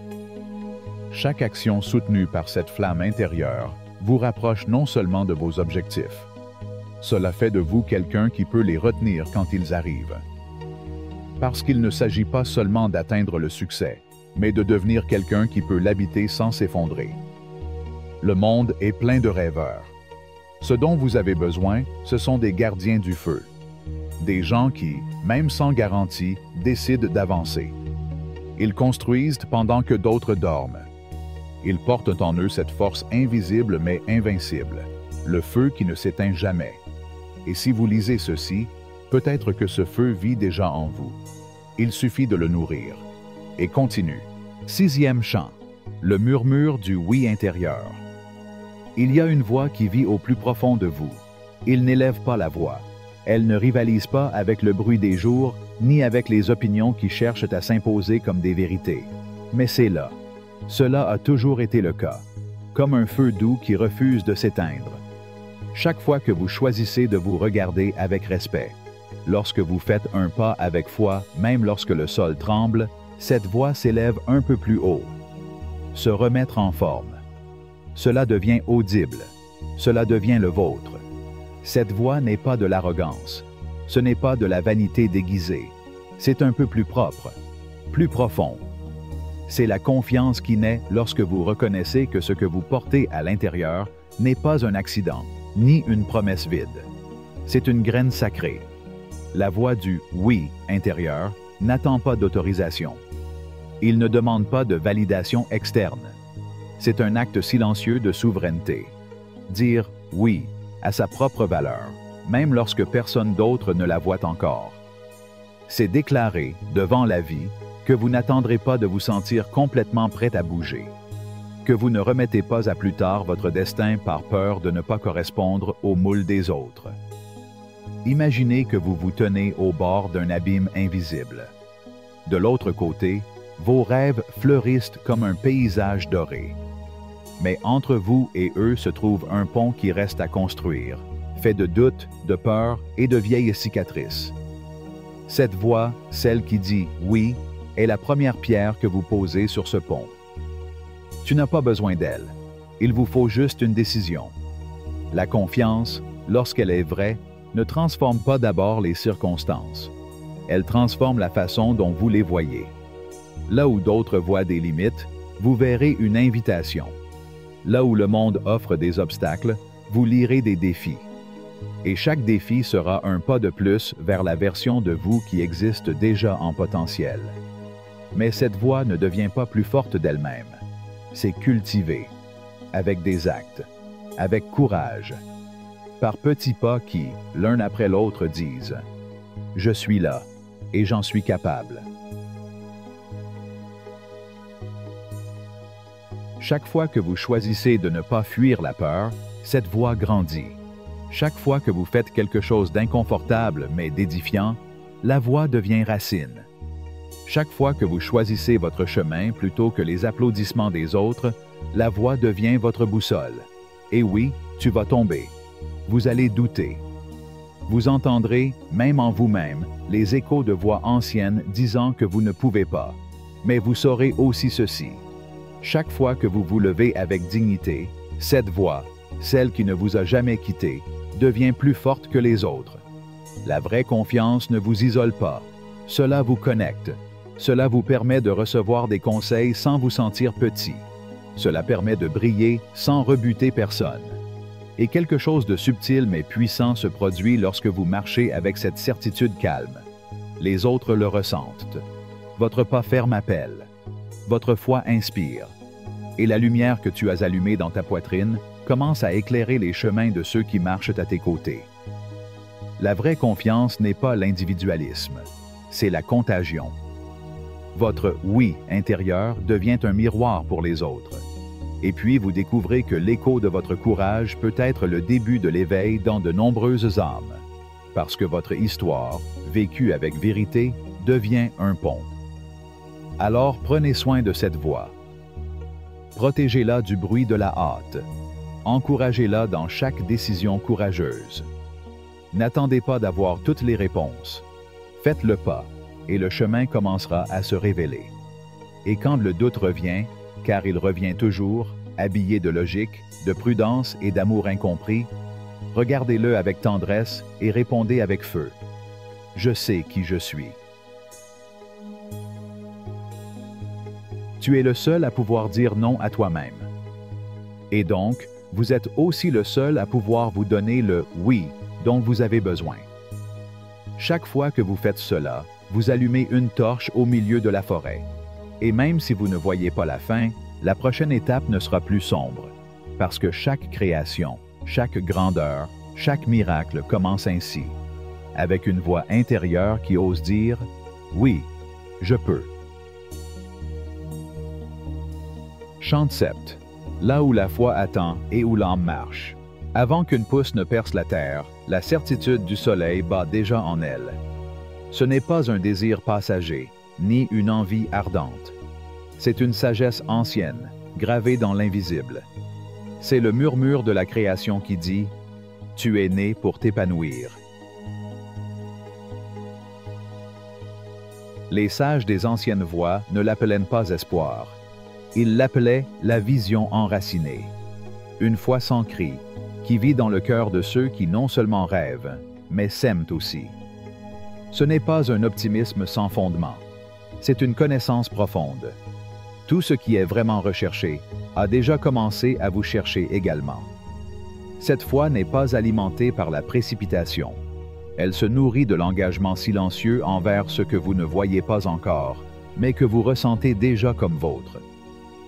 Chaque action soutenue par cette flamme intérieure vous rapproche non seulement de vos objectifs. Cela fait de vous quelqu'un qui peut les retenir quand ils arrivent. Parce qu'il ne s'agit pas seulement d'atteindre le succès, mais de devenir quelqu'un qui peut l'habiter sans s'effondrer. Le monde est plein de rêveurs. Ce dont vous avez besoin, ce sont des gardiens du feu. Des gens qui, même sans garantie, décident d'avancer. Ils construisent pendant que d'autres dorment. Ils portent en eux cette force invisible mais invincible, le feu qui ne s'éteint jamais. Et si vous lisez ceci, peut-être que ce feu vit déjà en vous. Il suffit de le nourrir. Et continue. 6e chant. Le murmure du oui intérieur. Il y a une voix qui vit au plus profond de vous. Il n'élève pas la voix. Elle ne rivalise pas avec le bruit des jours, ni avec les opinions qui cherchent à s'imposer comme des vérités. Mais c'est là. Cela a toujours été le cas, comme un feu doux qui refuse de s'éteindre. Chaque fois que vous choisissez de vous regarder avec respect, lorsque vous faites un pas avec foi, même lorsque le sol tremble, cette voix s'élève un peu plus haut. Se remettre en forme. Cela devient audible. Cela devient le vôtre. Cette voix n'est pas de l'arrogance. Ce n'est pas de la vanité déguisée. C'est un peu plus propre, plus profond. C'est la confiance qui naît lorsque vous reconnaissez que ce que vous portez à l'intérieur n'est pas un accident, ni une promesse vide. C'est une graine sacrée. La voix du « oui » intérieur n'attend pas d'autorisation. Il ne demande pas de validation externe. C'est un acte silencieux de souveraineté. Dire « oui » à sa propre valeur, même lorsque personne d'autre ne la voit encore. C'est déclarer, devant la vie, que vous n'attendrez pas de vous sentir complètement prêt à bouger, que vous ne remettez pas à plus tard votre destin par peur de ne pas correspondre au moule des autres. Imaginez que vous vous tenez au bord d'un abîme invisible. De l'autre côté, vos rêves fleurissent comme un paysage doré. Mais entre vous et eux se trouve un pont qui reste à construire, fait de doutes, de peurs et de vieilles cicatrices. Cette voix, celle qui dit « oui », est la première pierre que vous posez sur ce pont. Tu n'as pas besoin d'elle. Il vous faut juste une décision. La confiance, lorsqu'elle est vraie, ne transforme pas d'abord les circonstances. Elle transforme la façon dont vous les voyez. Là où d'autres voient des limites, vous verrez une invitation. Là où le monde offre des obstacles, vous lirez des défis. Et chaque défi sera un pas de plus vers la version de vous qui existe déjà en potentiel. Mais cette voix ne devient pas plus forte d'elle-même. C'est cultivé, avec des actes, avec courage, par petits pas qui, l'un après l'autre, disent « Je suis là et j'en suis capable ». Chaque fois que vous choisissez de ne pas fuir la peur, cette voix grandit. Chaque fois que vous faites quelque chose d'inconfortable mais d'édifiant, la voix devient racine. Chaque fois que vous choisissez votre chemin plutôt que les applaudissements des autres, la voix devient votre boussole. Et oui, tu vas tomber. Vous allez douter. Vous entendrez, même en vous-même, les échos de voix anciennes disant que vous ne pouvez pas. Mais vous saurez aussi ceci. Chaque fois que vous vous levez avec dignité, cette voix, celle qui ne vous a jamais quitté, devient plus forte que les autres. La vraie confiance ne vous isole pas. Cela vous connecte. Cela vous permet de recevoir des conseils sans vous sentir petit. Cela permet de briller sans rebuter personne. Et quelque chose de subtil mais puissant se produit lorsque vous marchez avec cette certitude calme. Les autres le ressentent. Votre pas ferme appelle. Votre foi inspire. Et la lumière que tu as allumée dans ta poitrine commence à éclairer les chemins de ceux qui marchent à tes côtés. La vraie confiance n'est pas l'individualisme, c'est la contagion. Votre « oui » intérieur devient un miroir pour les autres. Et puis vous découvrez que l'écho de votre courage peut être le début de l'éveil dans de nombreuses âmes, parce que votre histoire, vécue avec vérité, devient un pont. Alors prenez soin de cette voix. Protégez-la du bruit de la hâte. Encouragez-la dans chaque décision courageuse. N'attendez pas d'avoir toutes les réponses. Faites le pas, et le chemin commencera à se révéler. Et quand le doute revient, car il revient toujours, habillé de logique, de prudence et d'amour incompris, regardez-le avec tendresse et répondez avec feu. Je sais qui je suis. Tu es le seul à pouvoir dire non à toi-même. Et donc, vous êtes aussi le seul à pouvoir vous donner le « oui » dont vous avez besoin. Chaque fois que vous faites cela, vous allumez une torche au milieu de la forêt. Et même si vous ne voyez pas la fin, la prochaine étape ne sera plus sombre, parce que chaque création, chaque grandeur, chaque miracle commence ainsi, avec une voix intérieure qui ose dire « Oui, je peux ». Chant de sept. Là où la foi attend et où l'âme marche. Avant qu'une pousse ne perce la terre, la certitude du soleil bat déjà en elle. Ce n'est pas un désir passager, ni une envie ardente. C'est une sagesse ancienne, gravée dans l'invisible. C'est le murmure de la création qui dit « Tu es né pour t'épanouir ». Les sages des anciennes voix ne l'appelaient pas espoir. Ils l'appelaient la vision enracinée. Une foi sans cri, qui vit dans le cœur de ceux qui non seulement rêvent, mais s'aiment aussi. Ce n'est pas un optimisme sans fondement. C'est une connaissance profonde. Tout ce qui est vraiment recherché a déjà commencé à vous chercher également. Cette foi n'est pas alimentée par la précipitation. Elle se nourrit de l'engagement silencieux envers ce que vous ne voyez pas encore, mais que vous ressentez déjà comme vôtre.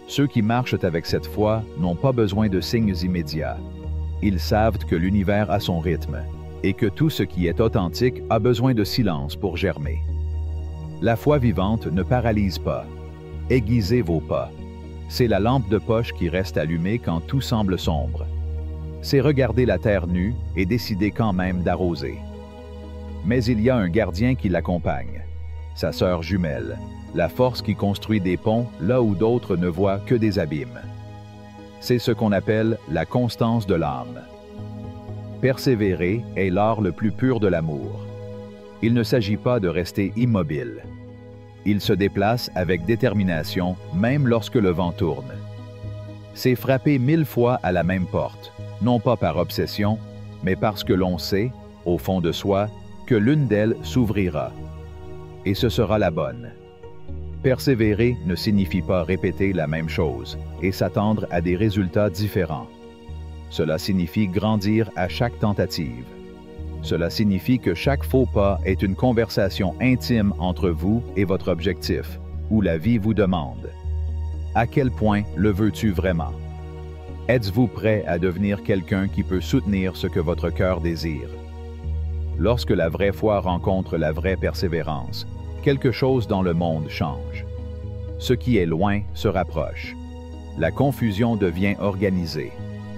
Ceux qui marchent avec cette foi n'ont pas besoin de signes immédiats. Ils savent que l'univers a son rythme et que tout ce qui est authentique a besoin de silence pour germer. La foi vivante ne paralyse pas. Aiguisez vos pas. C'est la lampe de poche qui reste allumée quand tout semble sombre. C'est regarder la terre nue et décider quand même d'arroser. Mais il y a un gardien qui l'accompagne, sa sœur jumelle, la force qui construit des ponts là où d'autres ne voient que des abîmes. C'est ce qu'on appelle la constance de l'âme. Persévérer est l'art le plus pur de l'amour. Il ne s'agit pas de rester immobile. Il se déplace avec détermination même lorsque le vent tourne. C'est frapper 1000 fois à la même porte, non pas par obsession, mais parce que l'on sait, au fond de soi, que l'une d'elles s'ouvrira. Et ce sera la bonne. Persévérer ne signifie pas répéter la même chose et s'attendre à des résultats différents. Cela signifie grandir à chaque tentative. Cela signifie que chaque faux pas est une conversation intime entre vous et votre objectif, où la vie vous demande. À quel point le veux-tu vraiment? Êtes-vous prêt à devenir quelqu'un qui peut soutenir ce que votre cœur désire? Lorsque la vraie foi rencontre la vraie persévérance, quelque chose dans le monde change. Ce qui est loin se rapproche. La confusion devient organisée,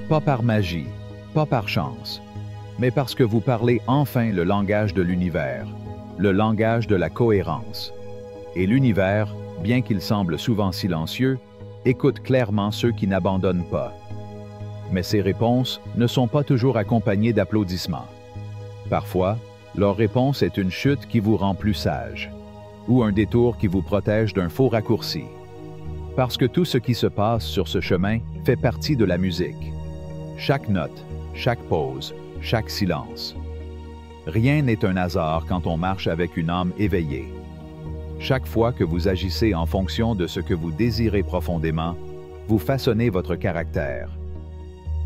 pas par magie, pas par chance, mais parce que vous parlez enfin le langage de l'univers, le langage de la cohérence. Et l'univers, bien qu'il semble souvent silencieux, écoute clairement ceux qui n'abandonnent pas. Mais ces réponses ne sont pas toujours accompagnées d'applaudissements. Parfois, leur réponse est une chute qui vous rend plus sage, ou un détour qui vous protège d'un faux raccourci. Parce que tout ce qui se passe sur ce chemin fait partie de la musique. Chaque note, chaque pause, chaque silence. Rien n'est un hasard quand on marche avec une âme éveillée. Chaque fois que vous agissez en fonction de ce que vous désirez profondément, vous façonnez votre caractère.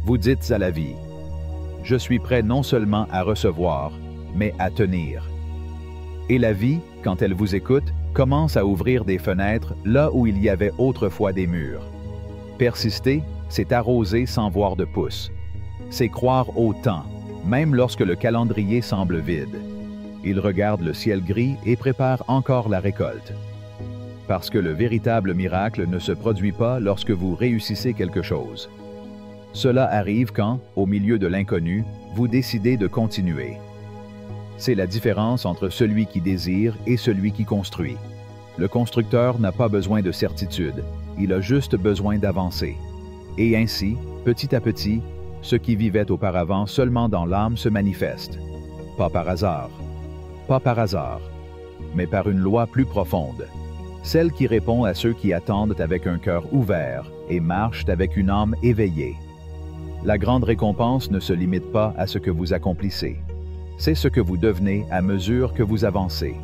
Vous dites à la vie, « Je suis prêt non seulement à recevoir, mais à tenir. » Et la vie, quand elle vous écoute, commence à ouvrir des fenêtres là où il y avait autrefois des murs. Persister, c'est arroser sans voir de pouce. C'est croire au temps, même lorsque le calendrier semble vide. Il regarde le ciel gris et prépare encore la récolte. Parce que le véritable miracle ne se produit pas lorsque vous réussissez quelque chose. Cela arrive quand, au milieu de l'inconnu, vous décidez de continuer. C'est la différence entre celui qui désire et celui qui construit. Le constructeur n'a pas besoin de certitude, il a juste besoin d'avancer. Et ainsi, petit à petit, ce qui vivait auparavant seulement dans l'âme se manifeste. Pas par hasard. Pas par hasard, mais par une loi plus profonde. Celle qui répond à ceux qui attendent avec un cœur ouvert et marchent avec une âme éveillée. La grande récompense ne se limite pas à ce que vous accomplissez. C'est ce que vous devenez à mesure que vous avancez.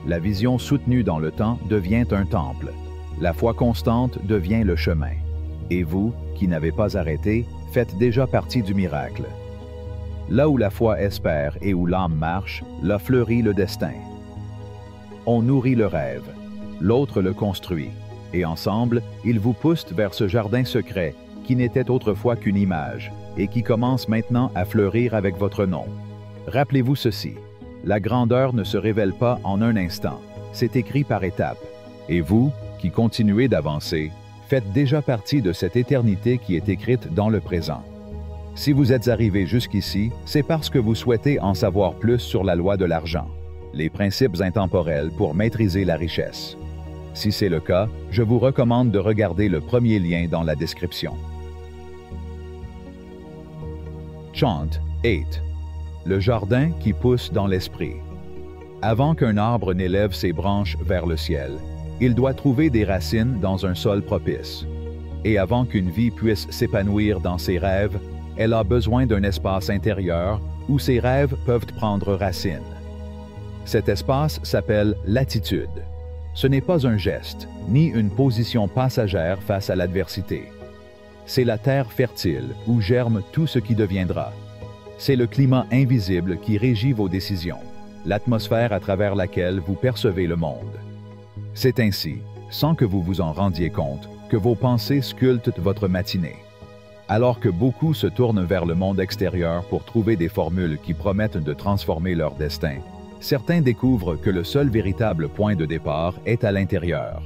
La vision soutenue dans le temps devient un temple. La foi constante devient le chemin. Et vous, qui n'avez pas arrêté, faites déjà partie du miracle. Là où la foi espère et où l'âme marche, là fleurit le destin. On nourrit le rêve, l'autre le construit, et ensemble, ils vous poussent vers ce jardin secret qui n'était autrefois qu'une image et qui commence maintenant à fleurir avec votre nom. Rappelez-vous ceci, la grandeur ne se révèle pas en un instant, c'est écrit par étapes. Et vous, qui continuez d'avancer, faites déjà partie de cette éternité qui est écrite dans le présent. Si vous êtes arrivé jusqu'ici, c'est parce que vous souhaitez en savoir plus sur la loi de l'argent, les principes intemporels pour maîtriser la richesse. Si c'est le cas, je vous recommande de regarder le premier lien dans la description. Chant 8. Le jardin qui pousse dans l'esprit. Avant qu'un arbre n'élève ses branches vers le ciel, il doit trouver des racines dans un sol propice. Et avant qu'une vie puisse s'épanouir dans ses rêves, elle a besoin d'un espace intérieur où ses rêves peuvent prendre racine. Cet espace s'appelle l'attitude. Ce n'est pas un geste, ni une position passagère face à l'adversité. C'est la terre fertile où germe tout ce qui deviendra. C'est le climat invisible qui régit vos décisions, l'atmosphère à travers laquelle vous percevez le monde. C'est ainsi, sans que vous vous en rendiez compte, que vos pensées sculptent votre matinée. Alors que beaucoup se tournent vers le monde extérieur pour trouver des formules qui promettent de transformer leur destin, certains découvrent que le seul véritable point de départ est à l'intérieur.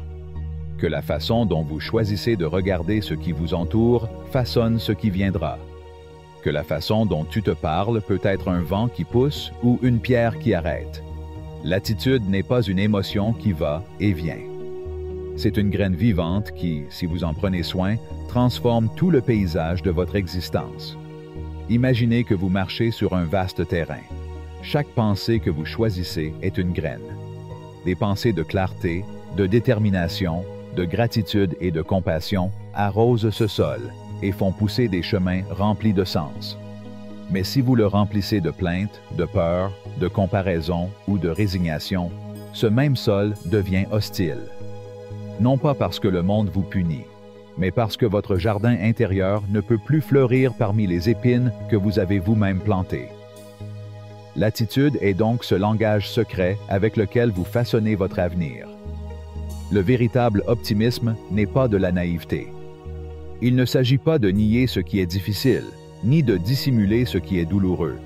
Que la façon dont vous choisissez de regarder ce qui vous entoure façonne ce qui viendra. Que la façon dont tu te parles peut être un vent qui pousse ou une pierre qui arrête. L'attitude n'est pas une émotion qui va et vient. C'est une graine vivante qui, si vous en prenez soin, transforme tout le paysage de votre existence. Imaginez que vous marchez sur un vaste terrain. Chaque pensée que vous choisissez est une graine. Des pensées de clarté, de détermination, de gratitude et de compassion arrosent ce sol et font pousser des chemins remplis de sens. Mais si vous le remplissez de plaintes, de peur, de comparaison ou de résignation, ce même sol devient hostile. Non pas parce que le monde vous punit, mais parce que votre jardin intérieur ne peut plus fleurir parmi les épines que vous avez vous-même plantées. L'attitude est donc ce langage secret avec lequel vous façonnez votre avenir. Le véritable optimisme n'est pas de la naïveté. Il ne s'agit pas de nier ce qui est difficile, ni de dissimuler ce qui est douloureux.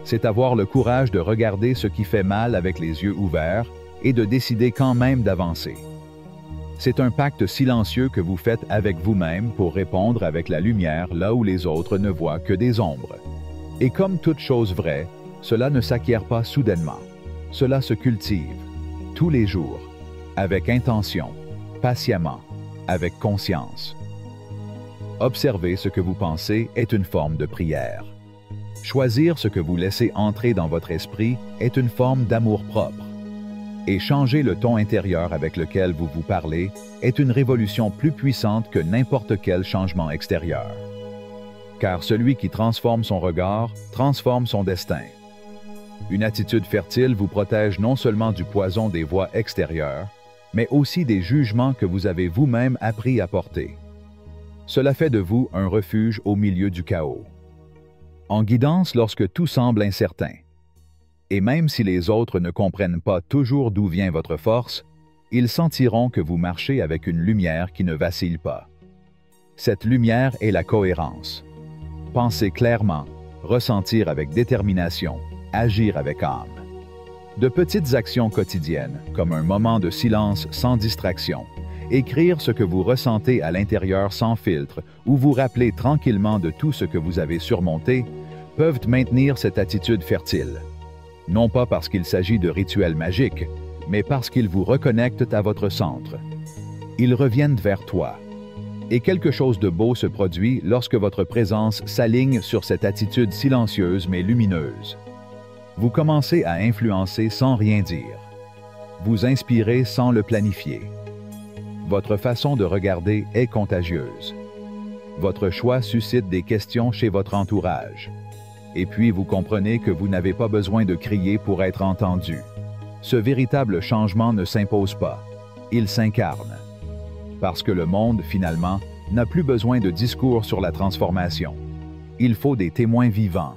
C'est avoir le courage de regarder ce qui fait mal avec les yeux ouverts et de décider quand même d'avancer. C'est un pacte silencieux que vous faites avec vous-même pour répondre avec la lumière là où les autres ne voient que des ombres. Et comme toute chose vraie, cela ne s'acquiert pas soudainement. Cela se cultive, tous les jours, avec intention, patiemment, avec conscience. Observer ce que vous pensez est une forme de prière. Choisir ce que vous laissez entrer dans votre esprit est une forme d'amour-propre. Et changer le ton intérieur avec lequel vous vous parlez est une révolution plus puissante que n'importe quel changement extérieur. car celui qui transforme son regard transforme son destin. Une attitude fertile vous protège non seulement du poison des voies extérieures, mais aussi des jugements que vous avez vous-même appris à porter. Cela fait de vous un refuge au milieu du chaos. En guidance lorsque tout semble incertain. Et même si les autres ne comprennent pas toujours d'où vient votre force, ils sentiront que vous marchez avec une lumière qui ne vacille pas. Cette lumière est la cohérence. Penser clairement, ressentir avec détermination, agir avec âme. De petites actions quotidiennes, comme un moment de silence sans distraction, écrire ce que vous ressentez à l'intérieur sans filtre ou vous rappeler tranquillement de tout ce que vous avez surmonté, peuvent maintenir cette attitude fertile. Non pas parce qu'il s'agit de rituels magiques, mais parce qu'ils vous reconnectent à votre centre. Ils reviennent vers toi. Et quelque chose de beau se produit lorsque votre présence s'aligne sur cette attitude silencieuse mais lumineuse. Vous commencez à influencer sans rien dire. Vous inspirez sans le planifier. Votre façon de regarder est contagieuse. Votre choix suscite des questions chez votre entourage. Et puis vous comprenez que vous n'avez pas besoin de crier pour être entendu. Ce véritable changement ne s'impose pas. Il s'incarne. Parce que le monde, finalement, n'a plus besoin de discours sur la transformation. Il faut des témoins vivants.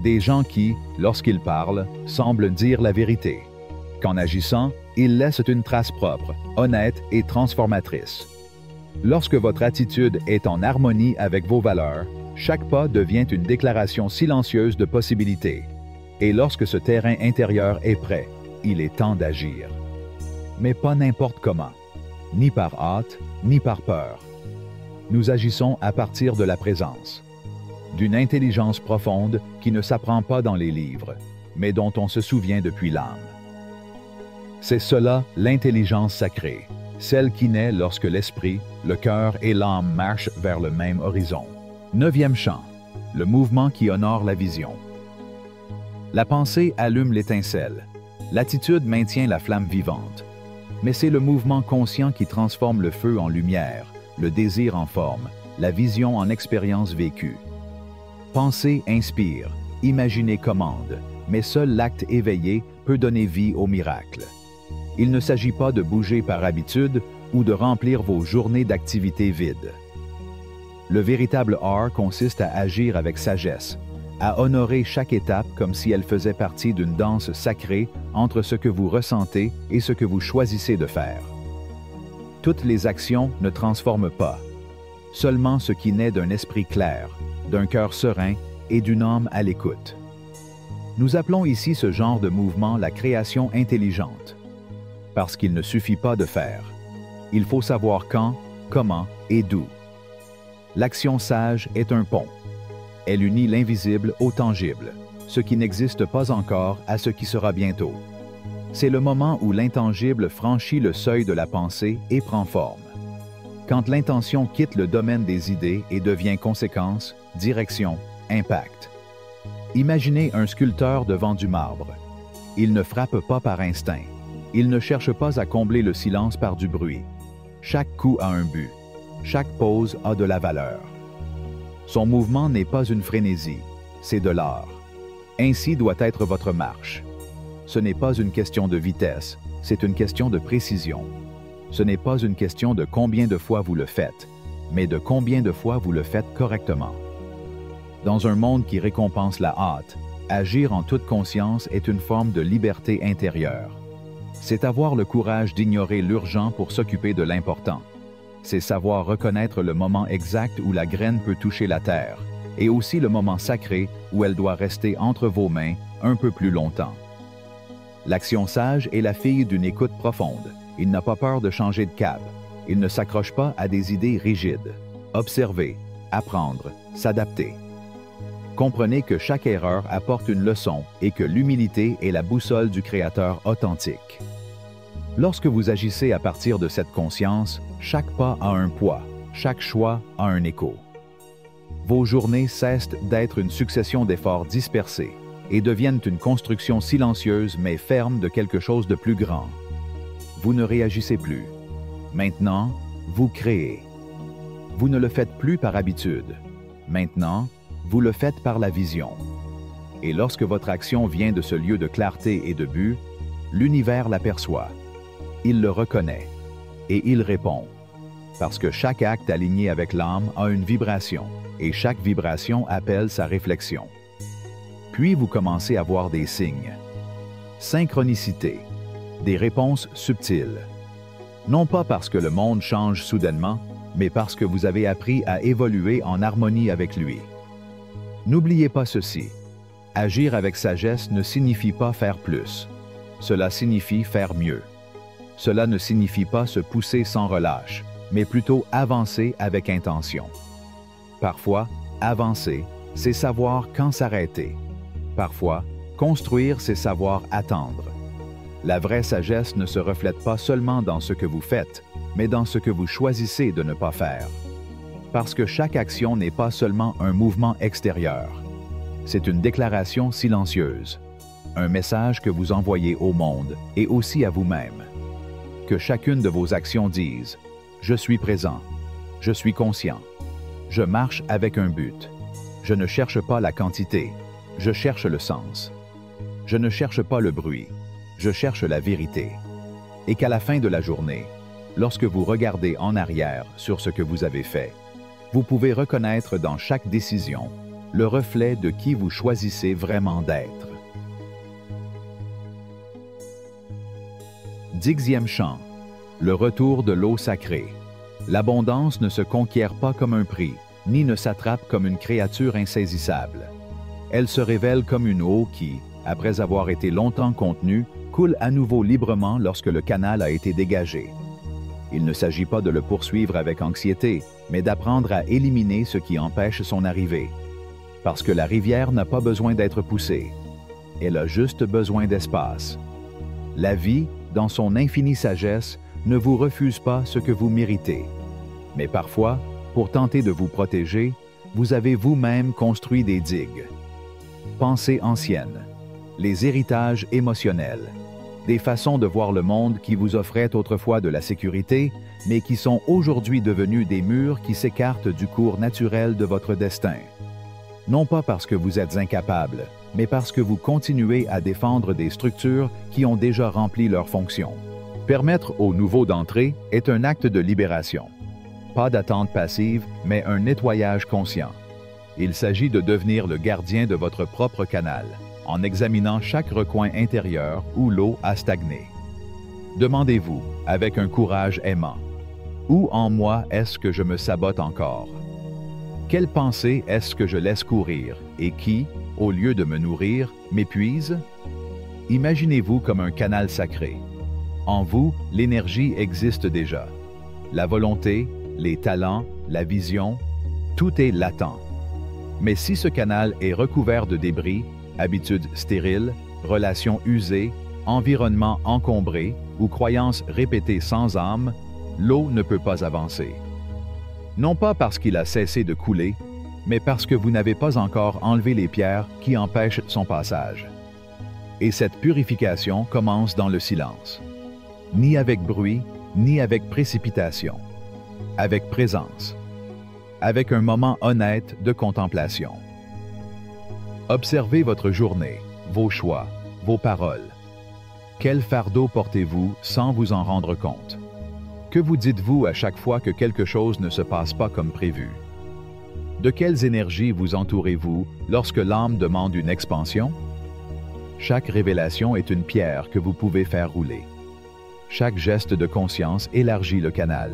Des gens qui, lorsqu'ils parlent, semblent dire la vérité. Qu'en agissant, ils laissent une trace propre, honnête et transformatrice. Lorsque votre attitude est en harmonie avec vos valeurs, chaque pas devient une déclaration silencieuse de possibilités. Et lorsque ce terrain intérieur est prêt, il est temps d'agir. Mais pas n'importe comment, ni par hâte, ni par peur. Nous agissons à partir de la présence, d'une intelligence profonde qui ne s'apprend pas dans les livres, mais dont on se souvient depuis l'âme. C'est cela l'intelligence sacrée, celle qui naît lorsque l'esprit, le cœur et l'âme marchent vers le même horizon. 9e chant, le mouvement qui honore la vision. La pensée allume l'étincelle, l'attitude maintient la flamme vivante. Mais c'est le mouvement conscient qui transforme le feu en lumière, le désir en forme, la vision en expérience vécue. Penser inspire, imaginer commande, mais seul l'acte éveillé peut donner vie au miracle. Il ne s'agit pas de bouger par habitude ou de remplir vos journées d'activités vides. Le véritable art consiste à agir avec sagesse, à honorer chaque étape comme si elle faisait partie d'une danse sacrée entre ce que vous ressentez et ce que vous choisissez de faire. Toutes les actions ne transforment pas, seulement ce qui naît d'un esprit clair, d'un cœur serein et d'une âme à l'écoute. Nous appelons ici ce genre de mouvement la création intelligente, parce qu'il ne suffit pas de faire. Il faut savoir quand, comment et d'où. L'action sage est un pont. Elle unit l'invisible au tangible, ce qui n'existe pas encore à ce qui sera bientôt. C'est le moment où l'intangible franchit le seuil de la pensée et prend forme. Quand l'intention quitte le domaine des idées et devient conséquence, direction, impact. Imaginez un sculpteur devant du marbre. Il ne frappe pas par instinct. Il ne cherche pas à combler le silence par du bruit. Chaque coup a un but. Chaque pose a de la valeur. Son mouvement n'est pas une frénésie, c'est de l'art. Ainsi doit être votre marche. Ce n'est pas une question de vitesse, c'est une question de précision. Ce n'est pas une question de combien de fois vous le faites, mais de combien de fois vous le faites correctement. Dans un monde qui récompense la hâte, agir en toute conscience est une forme de liberté intérieure. C'est avoir le courage d'ignorer l'urgent pour s'occuper de l'important. C'est savoir reconnaître le moment exact où la graine peut toucher la terre, et aussi le moment sacré où elle doit rester entre vos mains un peu plus longtemps. L'action sage est la fille d'une écoute profonde. Il n'a pas peur de changer de cap. Il ne s'accroche pas à des idées rigides. Observer, apprendre, s'adapter. Comprenez que chaque erreur apporte une leçon et que l'humilité est la boussole du Créateur authentique. Lorsque vous agissez à partir de cette conscience, chaque pas a un poids, chaque choix a un écho. Vos journées cessent d'être une succession d'efforts dispersés et deviennent une construction silencieuse mais ferme de quelque chose de plus grand. Vous ne réagissez plus. Maintenant, vous créez. Vous ne le faites plus par habitude. Maintenant, vous le faites par la vision. Et lorsque votre action vient de ce lieu de clarté et de but, l'univers l'aperçoit. Il le reconnaît et il répond. Parce que chaque acte aligné avec l'âme a une vibration, et chaque vibration appelle sa réflexion. Puis vous commencez à voir des signes. Synchronicité, des réponses subtiles. Non pas parce que le monde change soudainement, mais parce que vous avez appris à évoluer en harmonie avec lui. N'oubliez pas ceci. Agir avec sagesse ne signifie pas faire plus. Cela signifie faire mieux. Cela ne signifie pas se pousser sans relâche, mais plutôt avancer avec intention. Parfois, avancer, c'est savoir quand s'arrêter. Parfois, construire, c'est savoir attendre. La vraie sagesse ne se reflète pas seulement dans ce que vous faites, mais dans ce que vous choisissez de ne pas faire. Parce que chaque action n'est pas seulement un mouvement extérieur. C'est une déclaration silencieuse, un message que vous envoyez au monde et aussi à vous-même. Que chacune de vos actions dise « Je suis présent, je suis conscient, je marche avec un but, je ne cherche pas la quantité, je cherche le sens. Je ne cherche pas le bruit, je cherche la vérité. » Et qu'à la fin de la journée, lorsque vous regardez en arrière sur ce que vous avez fait, vous pouvez reconnaître dans chaque décision le reflet de qui vous choisissez vraiment d'être. 10e chant. Le retour de l'eau sacrée. L'abondance ne se conquiert pas comme un prix, ni ne s'attrape comme une créature insaisissable. Elle se révèle comme une eau qui, après avoir été longtemps contenue, coule à nouveau librement lorsque le canal a été dégagé. Il ne s'agit pas de le poursuivre avec anxiété, mais d'apprendre à éliminer ce qui empêche son arrivée. Parce que la rivière n'a pas besoin d'être poussée. Elle a juste besoin d'espace. La vie, dans son infinie sagesse, ne vous refuse pas ce que vous méritez. Mais parfois, pour tenter de vous protéger, vous avez vous-même construit des digues. Pensées anciennes, les héritages émotionnels, des façons de voir le monde qui vous offraient autrefois de la sécurité, mais qui sont aujourd'hui devenus des murs qui s'écartent du cours naturel de votre destin. Non pas parce que vous êtes incapable, mais parce que vous continuez à défendre des structures qui ont déjà rempli leur fonction. Permettre aux nouveaux d'entrer est un acte de libération. Pas d'attente passive, mais un nettoyage conscient. Il s'agit de devenir le gardien de votre propre canal, en examinant chaque recoin intérieur où l'eau a stagné. Demandez-vous, avec un courage aimant, où en moi est-ce que je me sabote encore? Quelle pensée est-ce que je laisse courir et qui, au lieu de me nourrir, m'épuise? Imaginez-vous comme un canal sacré. En vous, l'énergie existe déjà. La volonté, les talents, la vision, tout est latent. Mais si ce canal est recouvert de débris, habitudes stériles, relations usées, environnement encombré ou croyances répétées sans âme, l'eau ne peut pas avancer. Non pas parce qu'il a cessé de couler, mais parce que vous n'avez pas encore enlevé les pierres qui empêchent son passage. Et cette purification commence dans le silence. Ni avec bruit, ni avec précipitation. Avec présence. Avec un moment honnête de contemplation. Observez votre journée, vos choix, vos paroles. Quel fardeau portez-vous sans vous en rendre compte? Que vous dites-vous à chaque fois que quelque chose ne se passe pas comme prévu? De quelles énergies vous entourez-vous lorsque l'âme demande une expansion? Chaque révélation est une pierre que vous pouvez faire rouler. Chaque geste de conscience élargit le canal.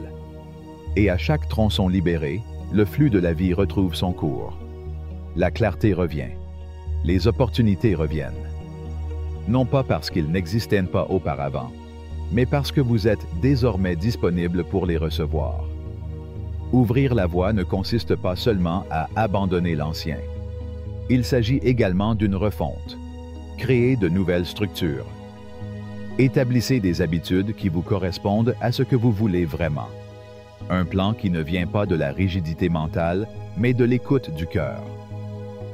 Et à chaque tronçon libéré, le flux de la vie retrouve son cours. La clarté revient. Les opportunités reviennent. Non pas parce qu'ils n'existaient pas auparavant, mais parce que vous êtes désormais disponible pour les recevoir. Ouvrir la voie ne consiste pas seulement à abandonner l'ancien. Il s'agit également d'une refonte. Créer de nouvelles structures. Établissez des habitudes qui vous correspondent à ce que vous voulez vraiment. Un plan qui ne vient pas de la rigidité mentale, mais de l'écoute du cœur.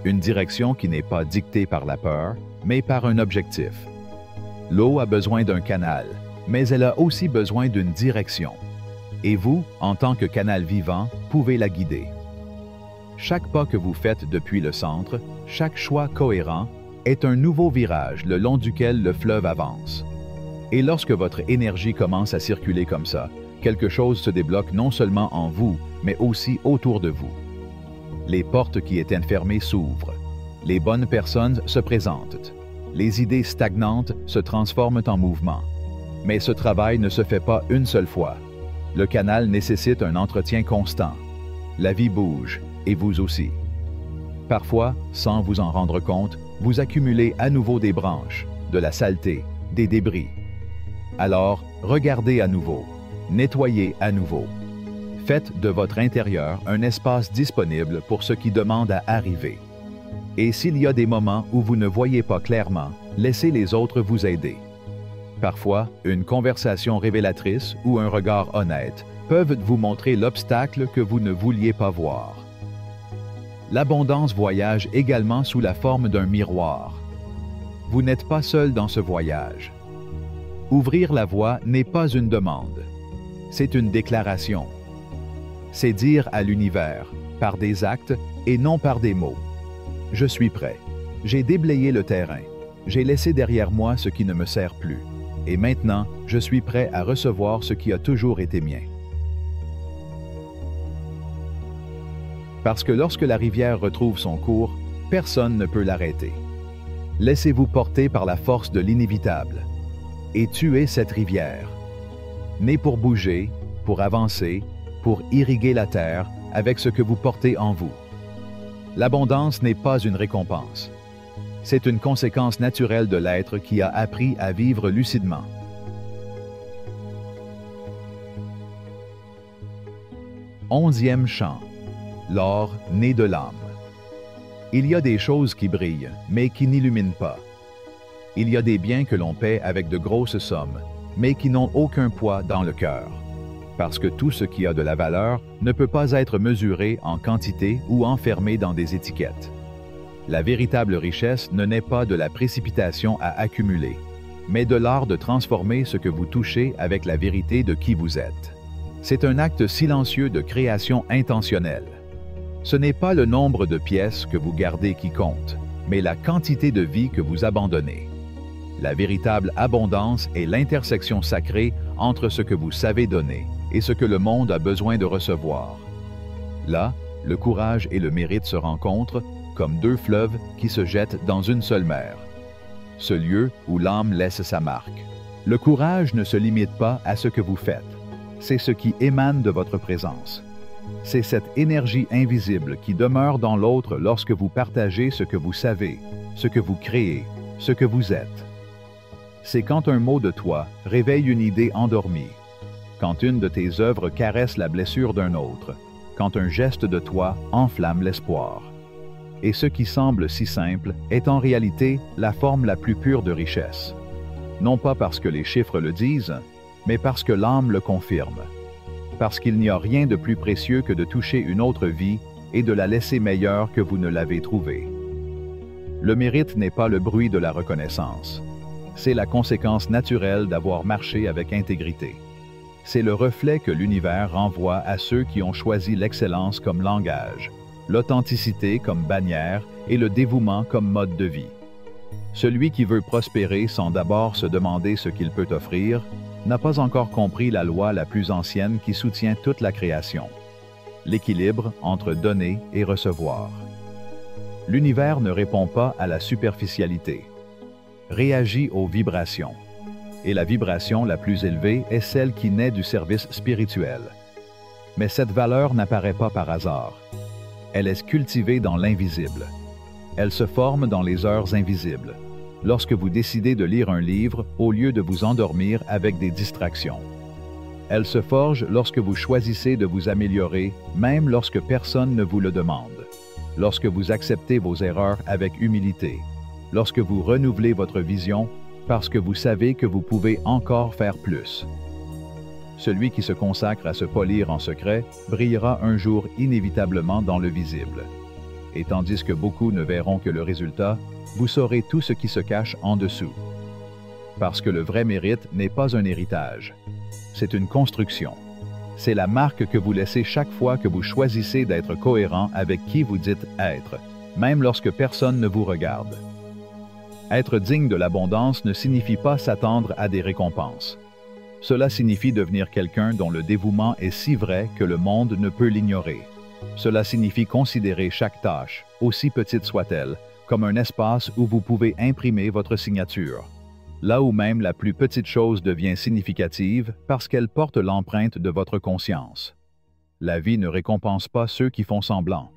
Une direction qui n'est pas dictée par la peur, mais par un objectif. L'eau a besoin d'un canal, mais elle a aussi besoin d'une direction. Et vous, en tant que canal vivant, pouvez la guider. Chaque pas que vous faites depuis le centre, chaque choix cohérent, est un nouveau virage le long duquel le fleuve avance. Et lorsque votre énergie commence à circuler comme ça, quelque chose se débloque non seulement en vous, mais aussi autour de vous. Les portes qui étaient fermées s'ouvrent. Les bonnes personnes se présentent. Les idées stagnantes se transforment en mouvement. Mais ce travail ne se fait pas une seule fois. Le canal nécessite un entretien constant. La vie bouge, et vous aussi. Parfois, sans vous en rendre compte, vous accumulez à nouveau des branches, de la saleté, des débris. Alors, regardez à nouveau, nettoyez à nouveau. Faites de votre intérieur un espace disponible pour ce qui demande à arriver. Et s'il y a des moments où vous ne voyez pas clairement, laissez les autres vous aider. Parfois, une conversation révélatrice ou un regard honnête peuvent vous montrer l'obstacle que vous ne vouliez pas voir. L'abondance voyage également sous la forme d'un miroir. Vous n'êtes pas seul dans ce voyage. Ouvrir la voie n'est pas une demande, c'est une déclaration. C'est dire à l'univers, par des actes et non par des mots. Je suis prêt. J'ai déblayé le terrain. J'ai laissé derrière moi ce qui ne me sert plus. Et maintenant, je suis prêt à recevoir ce qui a toujours été mien. Parce que lorsque la rivière retrouve son cours, personne ne peut l'arrêter. Laissez-vous porter par la force de l'inévitable et tuez cette rivière. Née pour bouger, pour avancer, pour irriguer la terre avec ce que vous portez en vous. L'abondance n'est pas une récompense. C'est une conséquence naturelle de l'être qui a appris à vivre lucidement. Onzième chant. L'or né de l'âme. Il y a des choses qui brillent, mais qui n'illuminent pas. Il y a des biens que l'on paie avec de grosses sommes, mais qui n'ont aucun poids dans le cœur. Parce que tout ce qui a de la valeur ne peut pas être mesuré en quantité ou enfermé dans des étiquettes. La véritable richesse ne naît pas de la précipitation à accumuler, mais de l'art de transformer ce que vous touchez avec la vérité de qui vous êtes. C'est un acte silencieux de création intentionnelle. Ce n'est pas le nombre de pièces que vous gardez qui compte, mais la quantité de vie que vous abandonnez. La véritable abondance est l'intersection sacrée entre ce que vous savez donner et ce que le monde a besoin de recevoir. Là, le courage et le mérite se rencontrent comme deux fleuves qui se jettent dans une seule mer. Ce lieu où l'âme laisse sa marque. Le courage ne se limite pas à ce que vous faites. C'est ce qui émane de votre présence. C'est cette énergie invisible qui demeure dans l'autre lorsque vous partagez ce que vous savez, ce que vous créez, ce que vous êtes. C'est quand un mot de toi réveille une idée endormie, quand une de tes œuvres caresse la blessure d'un autre, quand un geste de toi enflamme l'espoir. Et ce qui semble si simple est en réalité la forme la plus pure de richesse. Non pas parce que les chiffres le disent, mais parce que l'âme le confirme. Parce qu'il n'y a rien de plus précieux que de toucher une autre vie et de la laisser meilleure que vous ne l'avez trouvée. Le mérite n'est pas le bruit de la reconnaissance. C'est la conséquence naturelle d'avoir marché avec intégrité. C'est le reflet que l'univers renvoie à ceux qui ont choisi l'excellence comme langage, l'authenticité comme bannière et le dévouement comme mode de vie. Celui qui veut prospérer sans d'abord se demander ce qu'il peut offrir n'a pas encore compris la loi la plus ancienne qui soutient toute la création, l'équilibre entre donner et recevoir. L'univers ne répond pas à la superficialité, réagit aux vibrations. Et la vibration la plus élevée est celle qui naît du service spirituel. Mais cette valeur n'apparaît pas par hasard. Elle est cultivée dans l'invisible. Elle se forme dans les heures invisibles, lorsque vous décidez de lire un livre au lieu de vous endormir avec des distractions. Elle se forge lorsque vous choisissez de vous améliorer, même lorsque personne ne vous le demande, lorsque vous acceptez vos erreurs avec humilité, lorsque vous renouvelez votre vision parce que vous savez que vous pouvez encore faire plus. Celui qui se consacre à se polir en secret brillera un jour inévitablement dans le visible. Et tandis que beaucoup ne verront que le résultat, vous saurez tout ce qui se cache en dessous. Parce que le vrai mérite n'est pas un héritage, c'est une construction. C'est la marque que vous laissez chaque fois que vous choisissez d'être cohérent avec qui vous dites être, même lorsque personne ne vous regarde. Être digne de l'abondance ne signifie pas s'attendre à des récompenses. Cela signifie devenir quelqu'un dont le dévouement est si vrai que le monde ne peut l'ignorer. Cela signifie considérer chaque tâche, aussi petite soit-elle, comme un espace où vous pouvez imprimer votre signature. Là où même la plus petite chose devient significative parce qu'elle porte l'empreinte de votre conscience. La vie ne récompense pas ceux qui font semblant.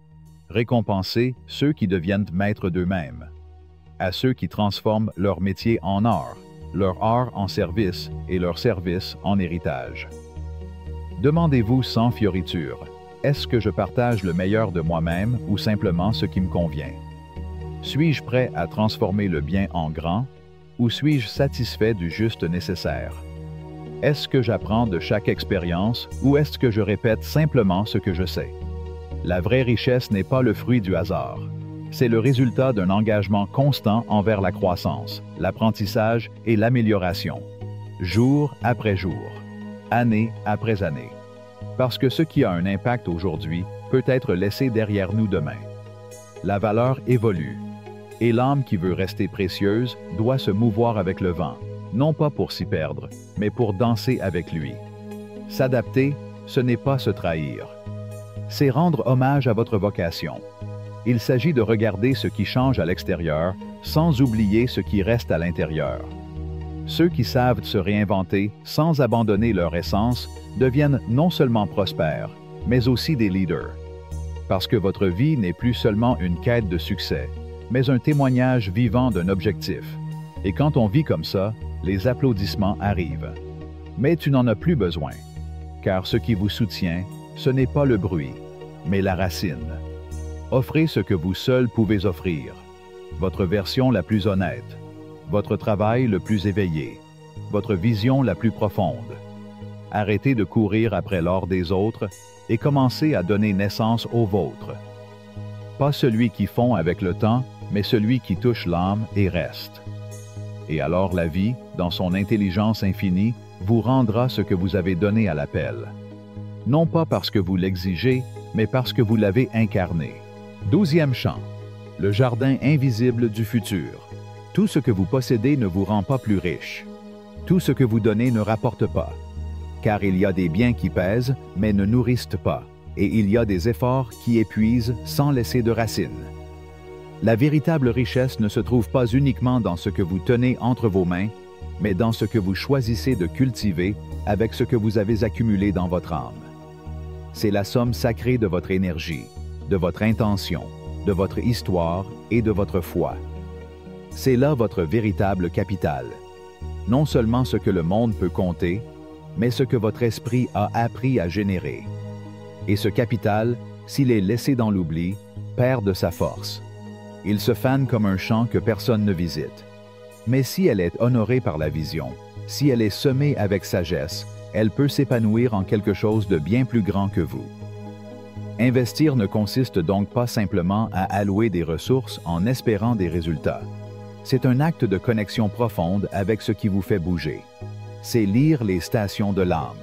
Récompensez ceux qui deviennent maîtres d'eux-mêmes. À ceux qui transforment leur métier en art, leur art en service et leur service en héritage. Demandez-vous sans fioriture, est-ce que je partage le meilleur de moi-même ou simplement ce qui me convient? Suis-je prêt à transformer le bien en grand ou suis-je satisfait du juste nécessaire? Est-ce que j'apprends de chaque expérience ou est-ce que je répète simplement ce que je sais? La vraie richesse n'est pas le fruit du hasard. C'est le résultat d'un engagement constant envers la croissance, l'apprentissage et l'amélioration, jour après jour, année après année. Parce que ce qui a un impact aujourd'hui peut être laissé derrière nous demain. La valeur évolue, et l'âme qui veut rester précieuse doit se mouvoir avec le vent, non pas pour s'y perdre, mais pour danser avec lui. S'adapter, ce n'est pas se trahir. C'est rendre hommage à votre vocation. Il s'agit de regarder ce qui change à l'extérieur sans oublier ce qui reste à l'intérieur. Ceux qui savent se réinventer sans abandonner leur essence deviennent non seulement prospères, mais aussi des leaders. Parce que votre vie n'est plus seulement une quête de succès, mais un témoignage vivant d'un objectif. Et quand on vit comme ça, les applaudissements arrivent. Mais tu n'en as plus besoin, car ce qui vous soutient, ce n'est pas le bruit, mais la racine. Offrez ce que vous seul pouvez offrir, votre version la plus honnête, votre travail le plus éveillé, votre vision la plus profonde. Arrêtez de courir après l'or des autres et commencez à donner naissance au vôtre. Pas celui qui fond avec le temps, mais celui qui touche l'âme et reste. Et alors la vie, dans son intelligence infinie, vous rendra ce que vous avez donné à l'appel. Non pas parce que vous l'exigez, mais parce que vous l'avez incarné. 12e chant. Le jardin invisible du futur. Tout ce que vous possédez ne vous rend pas plus riche. Tout ce que vous donnez ne rapporte pas. Car il y a des biens qui pèsent, mais ne nourrissent pas, et il y a des efforts qui épuisent sans laisser de racines. La véritable richesse ne se trouve pas uniquement dans ce que vous tenez entre vos mains, mais dans ce que vous choisissez de cultiver avec ce que vous avez accumulé dans votre âme. C'est la somme sacrée de votre énergie, de votre intention, de votre histoire et de votre foi. C'est là votre véritable capital. Non seulement ce que le monde peut compter, mais ce que votre esprit a appris à générer. Et ce capital, s'il est laissé dans l'oubli, perd de sa force. Il se fane comme un champ que personne ne visite. Mais si elle est honorée par la vision, si elle est semée avec sagesse, elle peut s'épanouir en quelque chose de bien plus grand que vous. Investir ne consiste donc pas simplement à allouer des ressources en espérant des résultats. C'est un acte de connexion profonde avec ce qui vous fait bouger. C'est lire les stations de l'âme.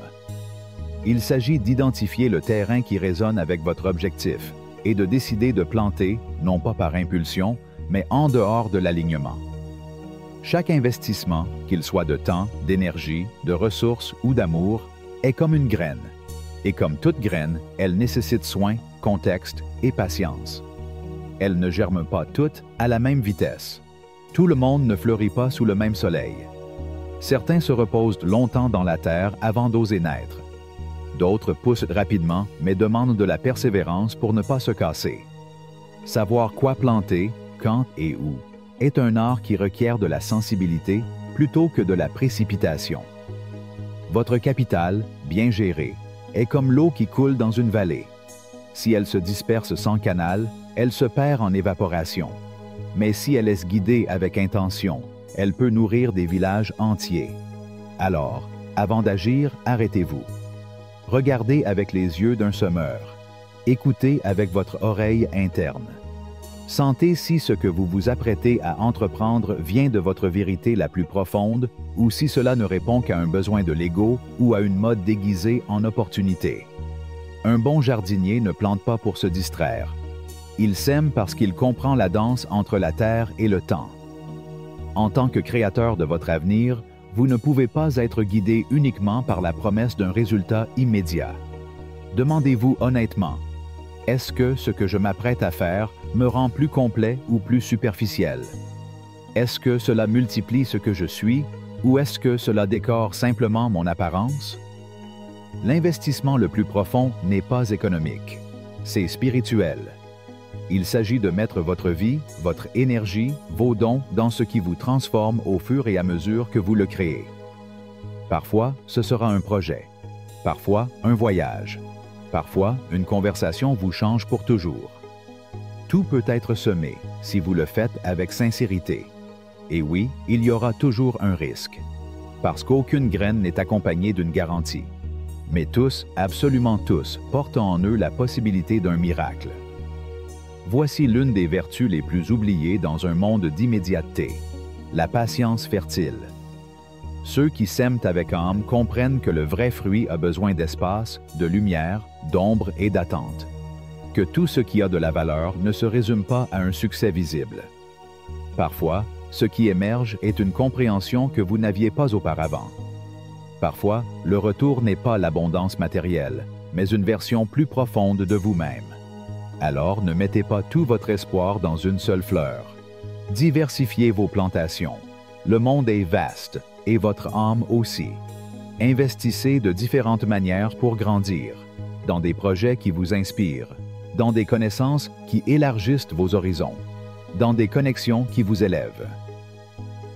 Il s'agit d'identifier le terrain qui résonne avec votre objectif et de décider de planter, non pas par impulsion, mais en dehors de l'alignement. Chaque investissement, qu'il soit de temps, d'énergie, de ressources ou d'amour, est comme une graine. Et comme toute graine, elle nécessite soin, contexte et patience. Elles ne germent pas toutes à la même vitesse. Tout le monde ne fleurit pas sous le même soleil. Certains se reposent longtemps dans la terre avant d'oser naître. D'autres poussent rapidement, mais demandent de la persévérance pour ne pas se casser. Savoir quoi planter, quand et où, est un art qui requiert de la sensibilité plutôt que de la précipitation. Votre capital, bien géré, est comme l'eau qui coule dans une vallée. Si elle se disperse sans canal, elle se perd en évaporation. Mais si elle est guidée avec intention, elle peut nourrir des villages entiers. Alors, avant d'agir, arrêtez-vous. Regardez avec les yeux d'un semeur. Écoutez avec votre oreille interne. Sentez si ce que vous vous apprêtez à entreprendre vient de votre vérité la plus profonde ou si cela ne répond qu'à un besoin de l'ego ou à une mode déguisée en opportunité. Un bon jardinier ne plante pas pour se distraire. Il sème parce qu'il comprend la danse entre la terre et le temps. En tant que créateur de votre avenir, vous ne pouvez pas être guidé uniquement par la promesse d'un résultat immédiat. Demandez-vous honnêtement, est-ce que ce que je m'apprête à faire me rend plus complet ou plus superficiel? Est-ce que cela multiplie ce que je suis ou est-ce que cela décore simplement mon apparence? L'investissement le plus profond n'est pas économique, c'est spirituel. Il s'agit de mettre votre vie, votre énergie, vos dons dans ce qui vous transforme au fur et à mesure que vous le créez. Parfois, ce sera un projet. Parfois, un voyage. Parfois, une conversation vous change pour toujours. Tout peut être semé si vous le faites avec sincérité. Et oui, il y aura toujours un risque. Parce qu'aucune graine n'est accompagnée d'une garantie. Mais tous, absolument tous, portent en eux la possibilité d'un miracle. Voici l'une des vertus les plus oubliées dans un monde d'immédiateté, la patience fertile. Ceux qui sèment avec âme comprennent que le vrai fruit a besoin d'espace, de lumière, d'ombre et d'attente. Que tout ce qui a de la valeur ne se résume pas à un succès visible. Parfois, ce qui émerge est une compréhension que vous n'aviez pas auparavant. Parfois, le retour n'est pas l'abondance matérielle, mais une version plus profonde de vous-même. Alors ne mettez pas tout votre espoir dans une seule fleur. Diversifiez vos plantations. Le monde est vaste, et votre âme aussi. Investissez de différentes manières pour grandir, dans des projets qui vous inspirent, dans des connaissances qui élargissent vos horizons, dans des connexions qui vous élèvent.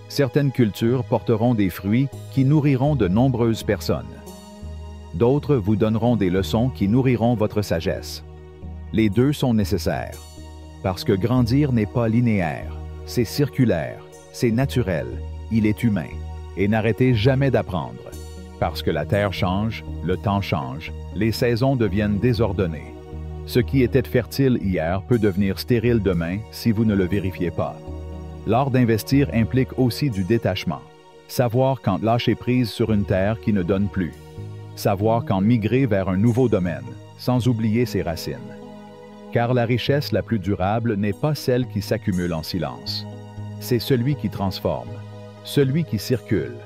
Certaines cultures porteront des fruits qui nourriront de nombreuses personnes. D'autres vous donneront des leçons qui nourriront votre sagesse. Les deux sont nécessaires, parce que grandir n'est pas linéaire, c'est circulaire, c'est naturel, il est humain. Et n'arrêtez jamais d'apprendre, parce que la terre change, le temps change, les saisons deviennent désordonnées. Ce qui était fertile hier peut devenir stérile demain si vous ne le vérifiez pas. L'art d'investir implique aussi du détachement. Savoir quand lâcher prise sur une terre qui ne donne plus. Savoir quand migrer vers un nouveau domaine, sans oublier ses racines. Car la richesse la plus durable n'est pas celle qui s'accumule en silence. C'est celui qui transforme, celui qui circule,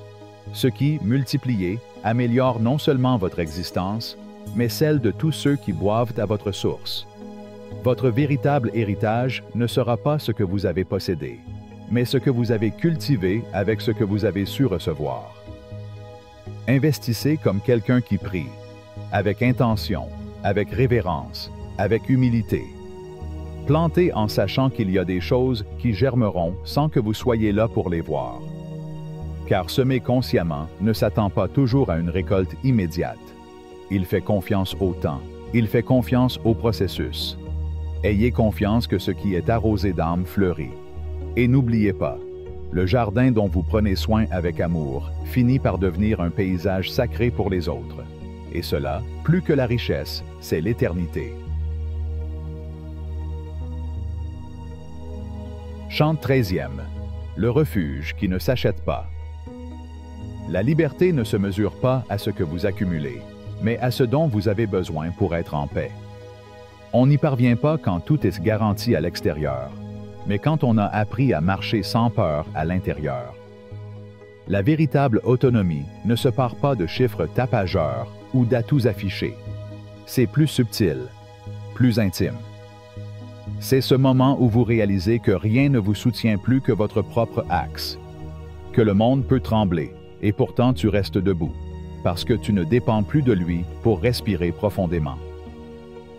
ce qui, multiplié, améliore non seulement votre existence, mais celle de tous ceux qui boivent à votre source. Votre véritable héritage ne sera pas ce que vous avez possédé, mais ce que vous avez cultivé avec ce que vous avez su recevoir. Investissez comme quelqu'un qui prie, avec intention, avec révérence, avec humilité. Plantez en sachant qu'il y a des choses qui germeront sans que vous soyez là pour les voir. Car semer consciemment ne s'attend pas toujours à une récolte immédiate. Il fait confiance au temps, il fait confiance au processus. Ayez confiance que ce qui est arrosé d'âme fleurit. Et n'oubliez pas, le jardin dont vous prenez soin avec amour finit par devenir un paysage sacré pour les autres. Et cela, plus que la richesse, c'est l'éternité. Chant 13e. Le refuge qui ne s'achète pas. La liberté ne se mesure pas à ce que vous accumulez, mais à ce dont vous avez besoin pour être en paix. On n'y parvient pas quand tout est garanti à l'extérieur, mais quand on a appris à marcher sans peur à l'intérieur. La véritable autonomie ne se part pas de chiffres tapageurs ou d'atouts affichés. C'est plus subtil, plus intime. C'est ce moment où vous réalisez que rien ne vous soutient plus que votre propre axe, que le monde peut trembler, et pourtant tu restes debout, parce que tu ne dépends plus de lui pour respirer profondément.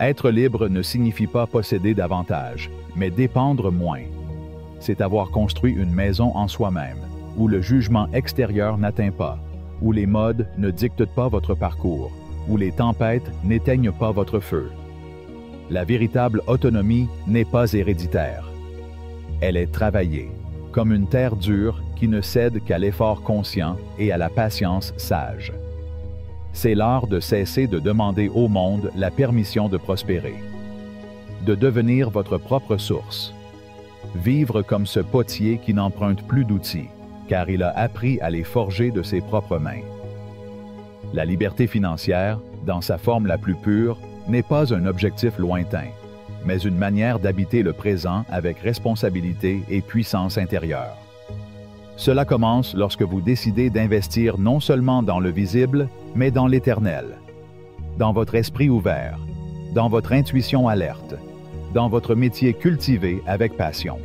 Être libre ne signifie pas posséder davantage, mais dépendre moins. C'est avoir construit une maison en soi-même, où le jugement extérieur n'atteint pas, où les modes ne dictent pas votre parcours, où les tempêtes n'éteignent pas votre feu. La véritable autonomie n'est pas héréditaire. Elle est travaillée, comme une terre dure qui ne cède qu'à l'effort conscient et à la patience sage. C'est l'art de cesser de demander au monde la permission de prospérer, de devenir votre propre source, Vivre comme ce potier qui n'emprunte plus d'outils, car il a appris à les forger de ses propres mains. La liberté financière, dans sa forme la plus pure, n'est pas un objectif lointain, mais une manière d'habiter le présent avec responsabilité et puissance intérieure. Cela commence lorsque vous décidez d'investir non seulement dans le visible, mais dans l'éternel. Dans votre esprit ouvert, dans votre intuition alerte, dans votre métier cultivé avec passion.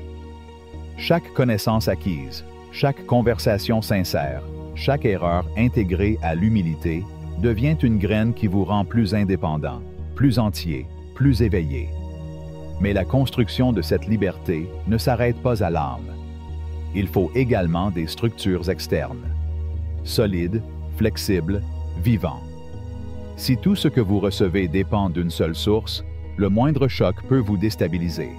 Chaque connaissance acquise, chaque conversation sincère, chaque erreur intégrée à l'humilité devient une graine qui vous rend plus indépendant, plus entier, plus éveillé. Mais la construction de cette liberté ne s'arrête pas à l'âme. Il faut également des structures externes, solides, flexibles, vivants. Si tout ce que vous recevez dépend d'une seule source, le moindre choc peut vous déstabiliser.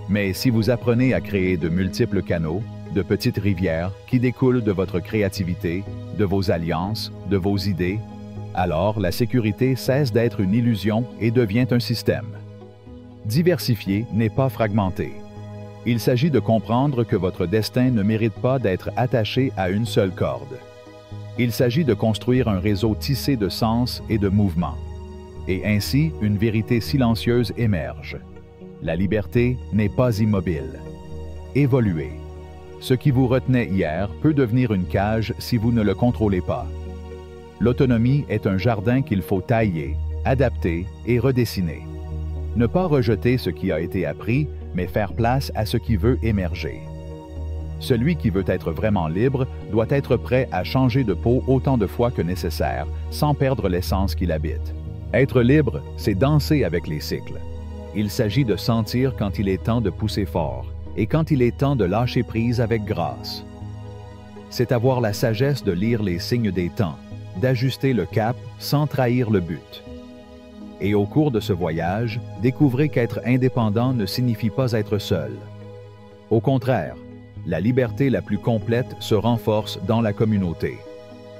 Mais si vous apprenez à créer de multiples canaux, de petites rivières qui découlent de votre créativité, de vos alliances, de vos idées, alors la sécurité cesse d'être une illusion et devient un système. Diversifier n'est pas fragmenter. Il s'agit de comprendre que votre destin ne mérite pas d'être attaché à une seule corde. Il s'agit de construire un réseau tissé de sens et de mouvement. Et ainsi, une vérité silencieuse émerge. La liberté n'est pas immobile. Évoluez. Ce qui vous retenait hier peut devenir une cage si vous ne le contrôlez pas. L'autonomie est un jardin qu'il faut tailler, adapter et redessiner. Ne pas rejeter ce qui a été appris, mais faire place à ce qui veut émerger. Celui qui veut être vraiment libre doit être prêt à changer de peau autant de fois que nécessaire, sans perdre l'essence qui l'habite. Être libre, c'est danser avec les cycles. Il s'agit de sentir quand il est temps de pousser fort et quand il est temps de lâcher prise avec grâce. C'est avoir la sagesse de lire les signes des temps, d'ajuster le cap sans trahir le but. Et au cours de ce voyage, découvrez qu'être indépendant ne signifie pas être seul. Au contraire, la liberté la plus complète se renforce dans la communauté.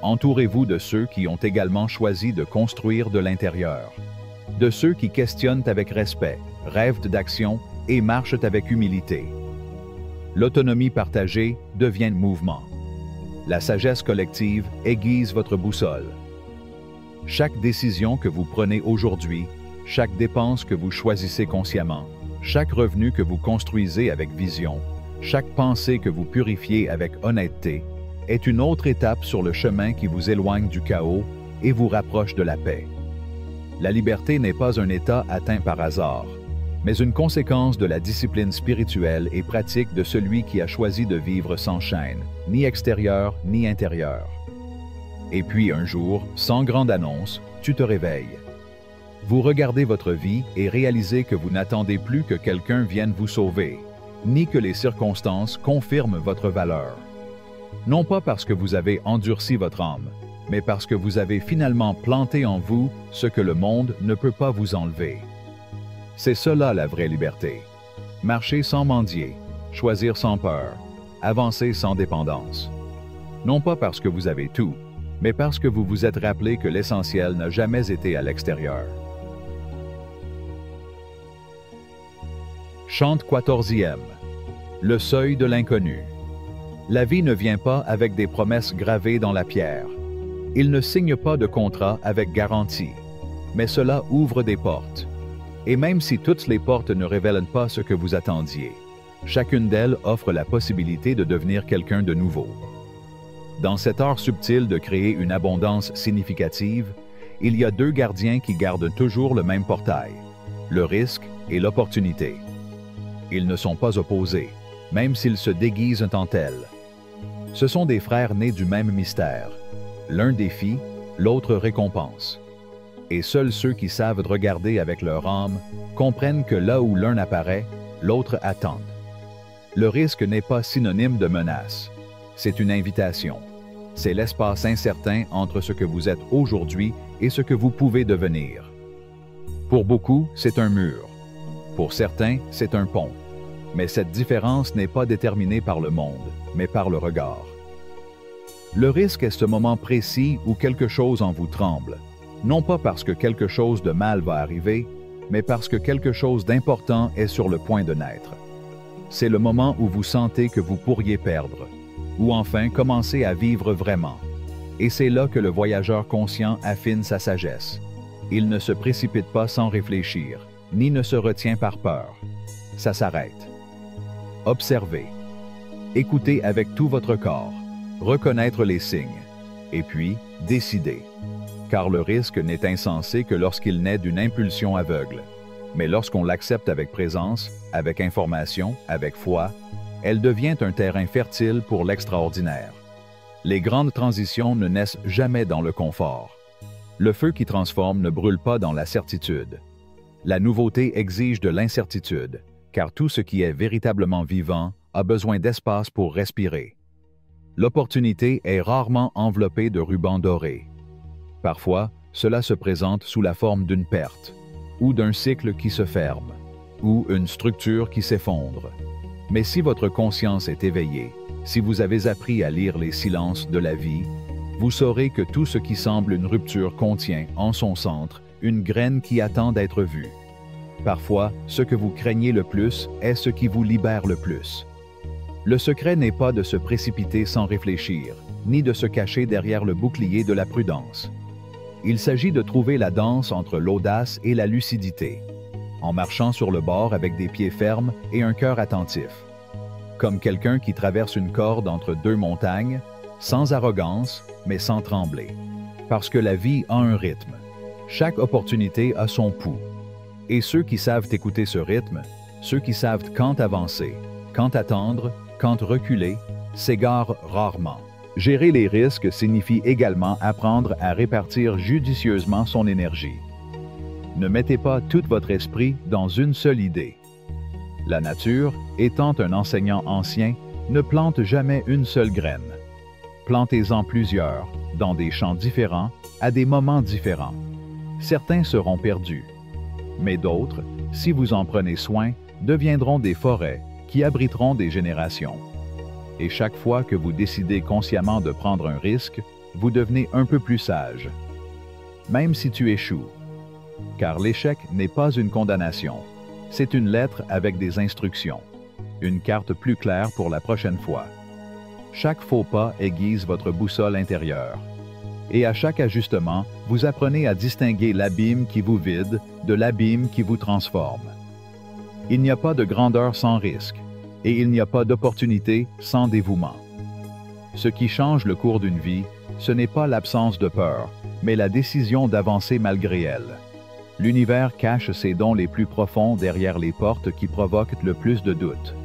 Entourez-vous de ceux qui ont également choisi de construire de l'intérieur. De ceux qui questionnent avec respect, rêvent d'action et marchent avec humilité. L'autonomie partagée devient mouvement. La sagesse collective aiguise votre boussole. Chaque décision que vous prenez aujourd'hui, chaque dépense que vous choisissez consciemment, chaque revenu que vous construisez avec vision, chaque pensée que vous purifiez avec honnêteté, est une autre étape sur le chemin qui vous éloigne du chaos et vous rapproche de la paix. La liberté n'est pas un état atteint par hasard, mais une conséquence de la discipline spirituelle et pratique de celui qui a choisi de vivre sans chaîne, ni extérieure ni intérieure. Et puis un jour, sans grande annonce, tu te réveilles. Vous regardez votre vie et réalisez que vous n'attendez plus que quelqu'un vienne vous sauver, ni que les circonstances confirment votre valeur. Non pas parce que vous avez endurci votre âme, mais parce que vous avez finalement planté en vous ce que le monde ne peut pas vous enlever. C'est cela la vraie liberté. Marcher sans mendier, choisir sans peur, avancer sans dépendance. Non pas parce que vous avez tout, mais parce que vous vous êtes rappelé que l'essentiel n'a jamais été à l'extérieur. Chante 14e. Le seuil de l'inconnu. La vie ne vient pas avec des promesses gravées dans la pierre. Il ne signe pas de contrat avec garantie, mais cela ouvre des portes. Et même si toutes les portes ne révèlent pas ce que vous attendiez, chacune d'elles offre la possibilité de devenir quelqu'un de nouveau. Dans cet art subtil de créer une abondance significative, il y a deux gardiens qui gardent toujours le même portail, le risque et l'opportunité. Ils ne sont pas opposés, même s'ils se déguisent en tels. Ce sont des frères nés du même mystère. L'un défie, l'autre récompense. Et seuls ceux qui savent regarder avec leur âme comprennent que là où l'un apparaît, l'autre attend. Le risque n'est pas synonyme de menace. C'est une invitation. C'est l'espace incertain entre ce que vous êtes aujourd'hui et ce que vous pouvez devenir. Pour beaucoup, c'est un mur. Pour certains, c'est un pont. Mais cette différence n'est pas déterminée par le monde, mais par le regard. Le risque est ce moment précis où quelque chose en vous tremble, non pas parce que quelque chose de mal va arriver, mais parce que quelque chose d'important est sur le point de naître. C'est le moment où vous sentez que vous pourriez perdre, ou enfin commencer à vivre vraiment. Et c'est là que le voyageur conscient affine sa sagesse. Il ne se précipite pas sans réfléchir, ni ne se retient par peur. Ça s'arrête. Observez. Écoutez avec tout votre corps. Reconnaître les signes. Et puis, décider. Car le risque n'est insensé que lorsqu'il naît d'une impulsion aveugle. Mais lorsqu'on l'accepte avec présence, avec information, avec foi, elle devient un terrain fertile pour l'extraordinaire. Les grandes transitions ne naissent jamais dans le confort. Le feu qui transforme ne brûle pas dans la certitude. La nouveauté exige de l'incertitude, car tout ce qui est véritablement vivant a besoin d'espace pour respirer. L'opportunité est rarement enveloppée de rubans dorés. Parfois, cela se présente sous la forme d'une perte, ou d'un cycle qui se ferme, ou une structure qui s'effondre. Mais si votre conscience est éveillée, si vous avez appris à lire les silences de la vie, vous saurez que tout ce qui semble une rupture contient, en son centre, une graine qui attend d'être vue. Parfois, ce que vous craignez le plus est ce qui vous libère le plus. Le secret n'est pas de se précipiter sans réfléchir, ni de se cacher derrière le bouclier de la prudence. Il s'agit de trouver la danse entre l'audace et la lucidité, en marchant sur le bord avec des pieds fermes et un cœur attentif. Comme quelqu'un qui traverse une corde entre deux montagnes, sans arrogance, mais sans trembler. Parce que la vie a un rythme. Chaque opportunité a son pouls. Et ceux qui savent écouter ce rythme, ceux qui savent quand avancer, quand attendre, quand reculer, s'égarent rarement. Gérer les risques signifie également apprendre à répartir judicieusement son énergie. Ne mettez pas tout votre esprit dans une seule idée. La nature, étant un enseignant ancien, ne plante jamais une seule graine. Plantez-en plusieurs, dans des champs différents, à des moments différents. Certains seront perdus, mais d'autres, si vous en prenez soin, deviendront des forêts qui abriteront des générations. Et chaque fois que vous décidez consciemment de prendre un risque, vous devenez un peu plus sage. Même si tu échoues. Car l'échec n'est pas une condamnation. C'est une lettre avec des instructions. Une carte plus claire pour la prochaine fois. Chaque faux pas aiguise votre boussole intérieure. Et à chaque ajustement, vous apprenez à distinguer l'abîme qui vous vide de l'abîme qui vous transforme. Il n'y a pas de grandeur sans risque, et il n'y a pas d'opportunité sans dévouement. Ce qui change le cours d'une vie, ce n'est pas l'absence de peur, mais la décision d'avancer malgré elle. L'univers cache ses dons les plus profonds derrière les portes qui provoquent le plus de doutes.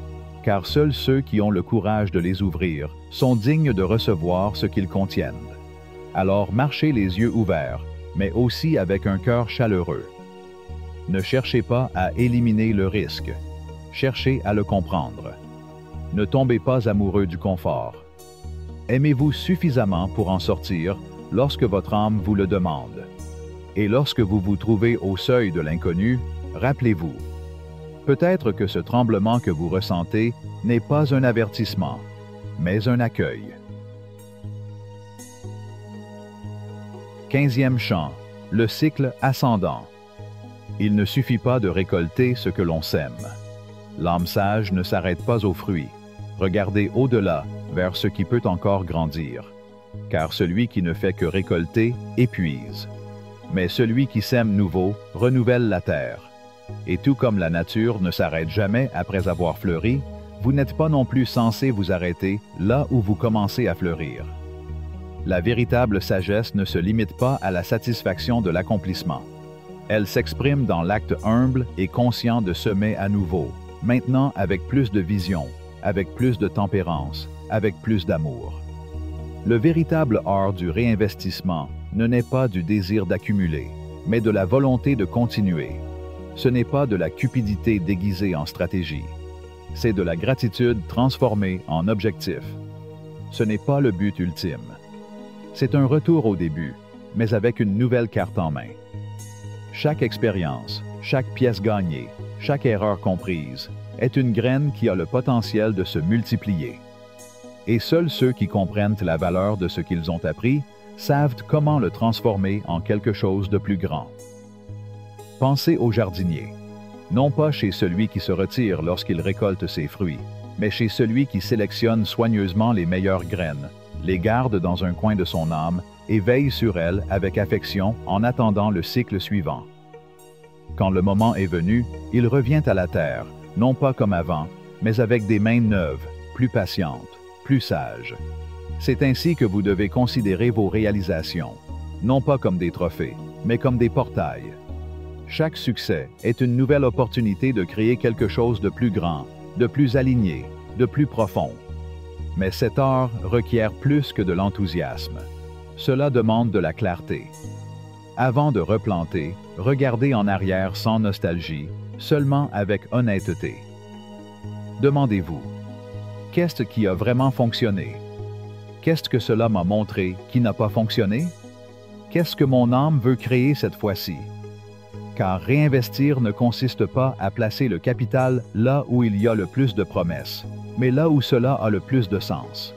Car seuls ceux qui ont le courage de les ouvrir sont dignes de recevoir ce qu'ils contiennent. Alors marchez les yeux ouverts, mais aussi avec un cœur chaleureux. Ne cherchez pas à éliminer le risque, cherchez à le comprendre. Ne tombez pas amoureux du confort. Aimez-vous suffisamment pour en sortir lorsque votre âme vous le demande. Et lorsque vous vous trouvez au seuil de l'inconnu, rappelez-vous. Peut-être que ce tremblement que vous ressentez n'est pas un avertissement, mais un accueil. 15e chant, le cycle ascendant. Il ne suffit pas de récolter ce que l'on sème. L'âme sage ne s'arrête pas aux fruits. Regardez au-delà, vers ce qui peut encore grandir. Car celui qui ne fait que récolter épuise. Mais celui qui sème nouveau renouvelle la terre. Et tout comme la nature ne s'arrête jamais après avoir fleuri, vous n'êtes pas non plus censé vous arrêter là où vous commencez à fleurir. La véritable sagesse ne se limite pas à la satisfaction de l'accomplissement. Elle s'exprime dans l'acte humble et conscient de semer à nouveau, maintenant avec plus de vision, avec plus de tempérance, avec plus d'amour. Le véritable art du réinvestissement ne naît pas du désir d'accumuler, mais de la volonté de continuer. Ce n'est pas de la cupidité déguisée en stratégie. C'est de la gratitude transformée en objectif. Ce n'est pas le but ultime. C'est un retour au début, mais avec une nouvelle carte en main. Chaque expérience, chaque pièce gagnée, chaque erreur comprise, est une graine qui a le potentiel de se multiplier. Et seuls ceux qui comprennent la valeur de ce qu'ils ont appris savent comment le transformer en quelque chose de plus grand. Pensez au jardinier. non pas chez celui qui se retire lorsqu'il récolte ses fruits, mais chez celui qui sélectionne soigneusement les meilleures graines, les garde dans un coin de son âme et veille sur elles avec affection en attendant le cycle suivant. Quand le moment est venu, il revient à la terre, non pas comme avant, mais avec des mains neuves, plus patientes, plus sages. C'est ainsi que vous devez considérer vos réalisations, non pas comme des trophées, mais comme des portails. Chaque succès est une nouvelle opportunité de créer quelque chose de plus grand, de plus aligné, de plus profond. Mais cet art requiert plus que de l'enthousiasme. Cela demande de la clarté. Avant de replanter, regardez en arrière sans nostalgie, seulement avec honnêteté. Demandez-vous, qu'est-ce qui a vraiment fonctionné? Qu'est-ce que cela m'a montré qui n'a pas fonctionné? Qu'est-ce que mon âme veut créer cette fois-ci? Car réinvestir ne consiste pas à placer le capital là où il y a le plus de promesses, mais là où cela a le plus de sens.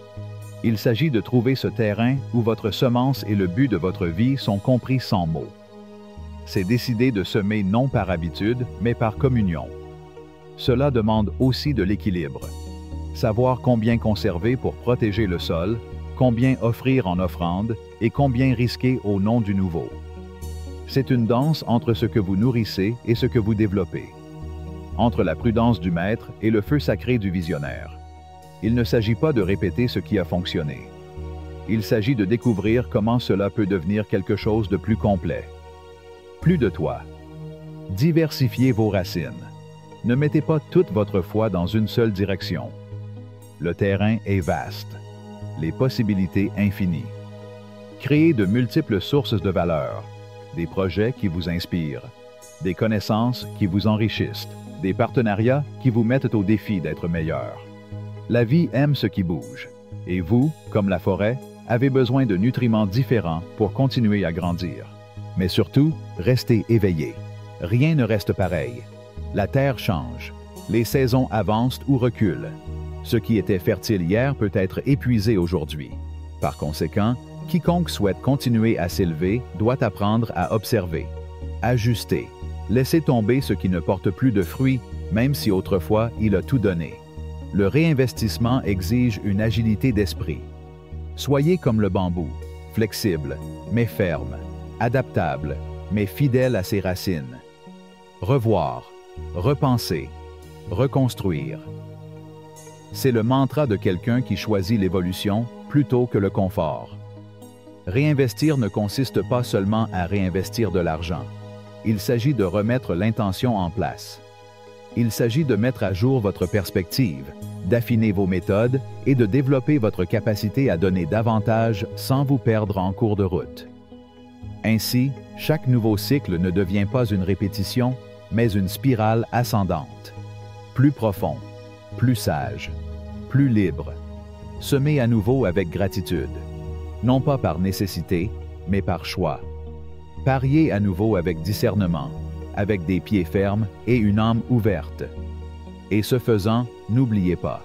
Il s'agit de trouver ce terrain où votre semence et le but de votre vie sont compris sans mots. C'est décider de semer non par habitude, mais par communion. Cela demande aussi de l'équilibre. Savoir combien conserver pour protéger le sol, combien offrir en offrande et combien risquer au nom du nouveau. C'est une danse entre ce que vous nourrissez et ce que vous développez, entre la prudence du maître et le feu sacré du visionnaire. Il ne s'agit pas de répéter ce qui a fonctionné. Il s'agit de découvrir comment cela peut devenir quelque chose de plus complet. Plus de toi. Diversifiez vos racines. Ne mettez pas toute votre foi dans une seule direction. Le terrain est vaste. Les possibilités infinies. Créez de multiples sources de valeur. Des projets qui vous inspirent, des connaissances qui vous enrichissent, des partenariats qui vous mettent au défi d'être meilleur. La vie aime ce qui bouge, et vous, comme la forêt, avez besoin de nutriments différents pour continuer à grandir. Mais surtout, restez éveillés. Rien ne reste pareil. La terre change, les saisons avancent ou reculent. Ce qui était fertile hier peut être épuisé aujourd'hui. Par conséquent, quiconque souhaite continuer à s'élever doit apprendre à observer, ajuster, laisser tomber ce qui ne porte plus de fruits, même si autrefois il a tout donné. Le réinvestissement exige une agilité d'esprit. Soyez comme le bambou, flexible, mais ferme, adaptable, mais fidèle à ses racines. Revoir, repenser, reconstruire. C'est le mantra de quelqu'un qui choisit l'évolution plutôt que le confort. Réinvestir ne consiste pas seulement à réinvestir de l'argent. Il s'agit de remettre l'intention en place. Il s'agit de mettre à jour votre perspective, d'affiner vos méthodes et de développer votre capacité à donner davantage sans vous perdre en cours de route. Ainsi, chaque nouveau cycle ne devient pas une répétition, mais une spirale ascendante. Plus profond, plus sage, plus libre. Semez à nouveau avec gratitude. Non pas par nécessité, mais par choix. Pariez à nouveau avec discernement, avec des pieds fermes et une âme ouverte. Et ce faisant, n'oubliez pas,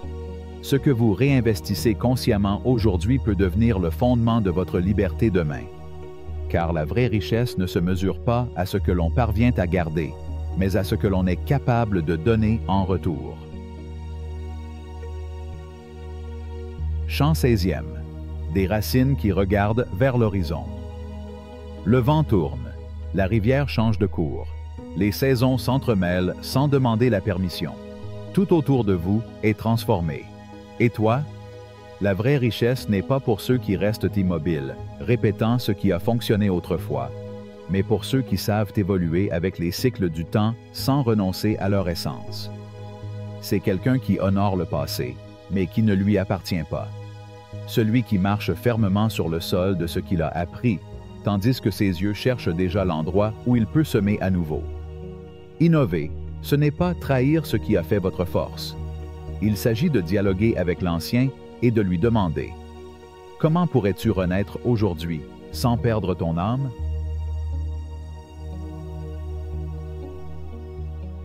ce que vous réinvestissez consciemment aujourd'hui peut devenir le fondement de votre liberté demain. Car la vraie richesse ne se mesure pas à ce que l'on parvient à garder, mais à ce que l'on est capable de donner en retour. Chant 16e. Des racines qui regardent vers l'horizon. Le vent tourne, la rivière change de cours, les saisons s'entremêlent sans demander la permission. Tout autour de vous est transformé. Et toi? La vraie richesse n'est pas pour ceux qui restent immobiles, répétant ce qui a fonctionné autrefois, mais pour ceux qui savent évoluer avec les cycles du temps sans renoncer à leur essence. C'est quelqu'un qui honore le passé, mais qui ne lui appartient pas. Celui qui marche fermement sur le sol de ce qu'il a appris, tandis que ses yeux cherchent déjà l'endroit où il peut semer à nouveau. Innover, ce n'est pas trahir ce qui a fait votre force. Il s'agit de dialoguer avec l'ancien et de lui demander « Comment pourrais-tu renaître aujourd'hui sans perdre ton âme ?»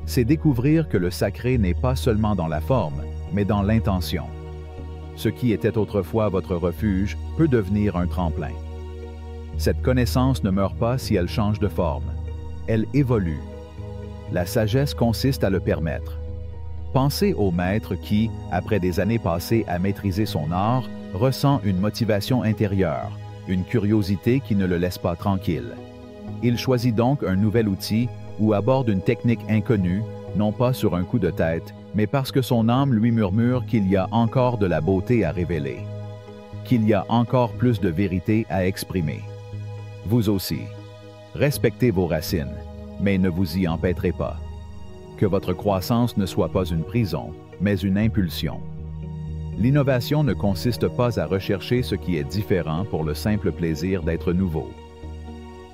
C'est découvrir que le sacré n'est pas seulement dans la forme, mais dans l'intention. Ce qui était autrefois votre refuge peut devenir un tremplin. Cette connaissance ne meurt pas si elle change de forme. Elle évolue. La sagesse consiste à le permettre. Pensez au maître qui, après des années passées à maîtriser son art, ressent une motivation intérieure, une curiosité qui ne le laisse pas tranquille. Il choisit donc un nouvel outil ou aborde une technique inconnue, non pas sur un coup de tête, mais parce que son âme lui murmure qu'il y a encore de la beauté à révéler, qu'il y a encore plus de vérité à exprimer. Vous aussi, respectez vos racines, mais ne vous y empêtrez pas. Que votre croissance ne soit pas une prison, mais une impulsion. L'innovation ne consiste pas à rechercher ce qui est différent pour le simple plaisir d'être nouveau.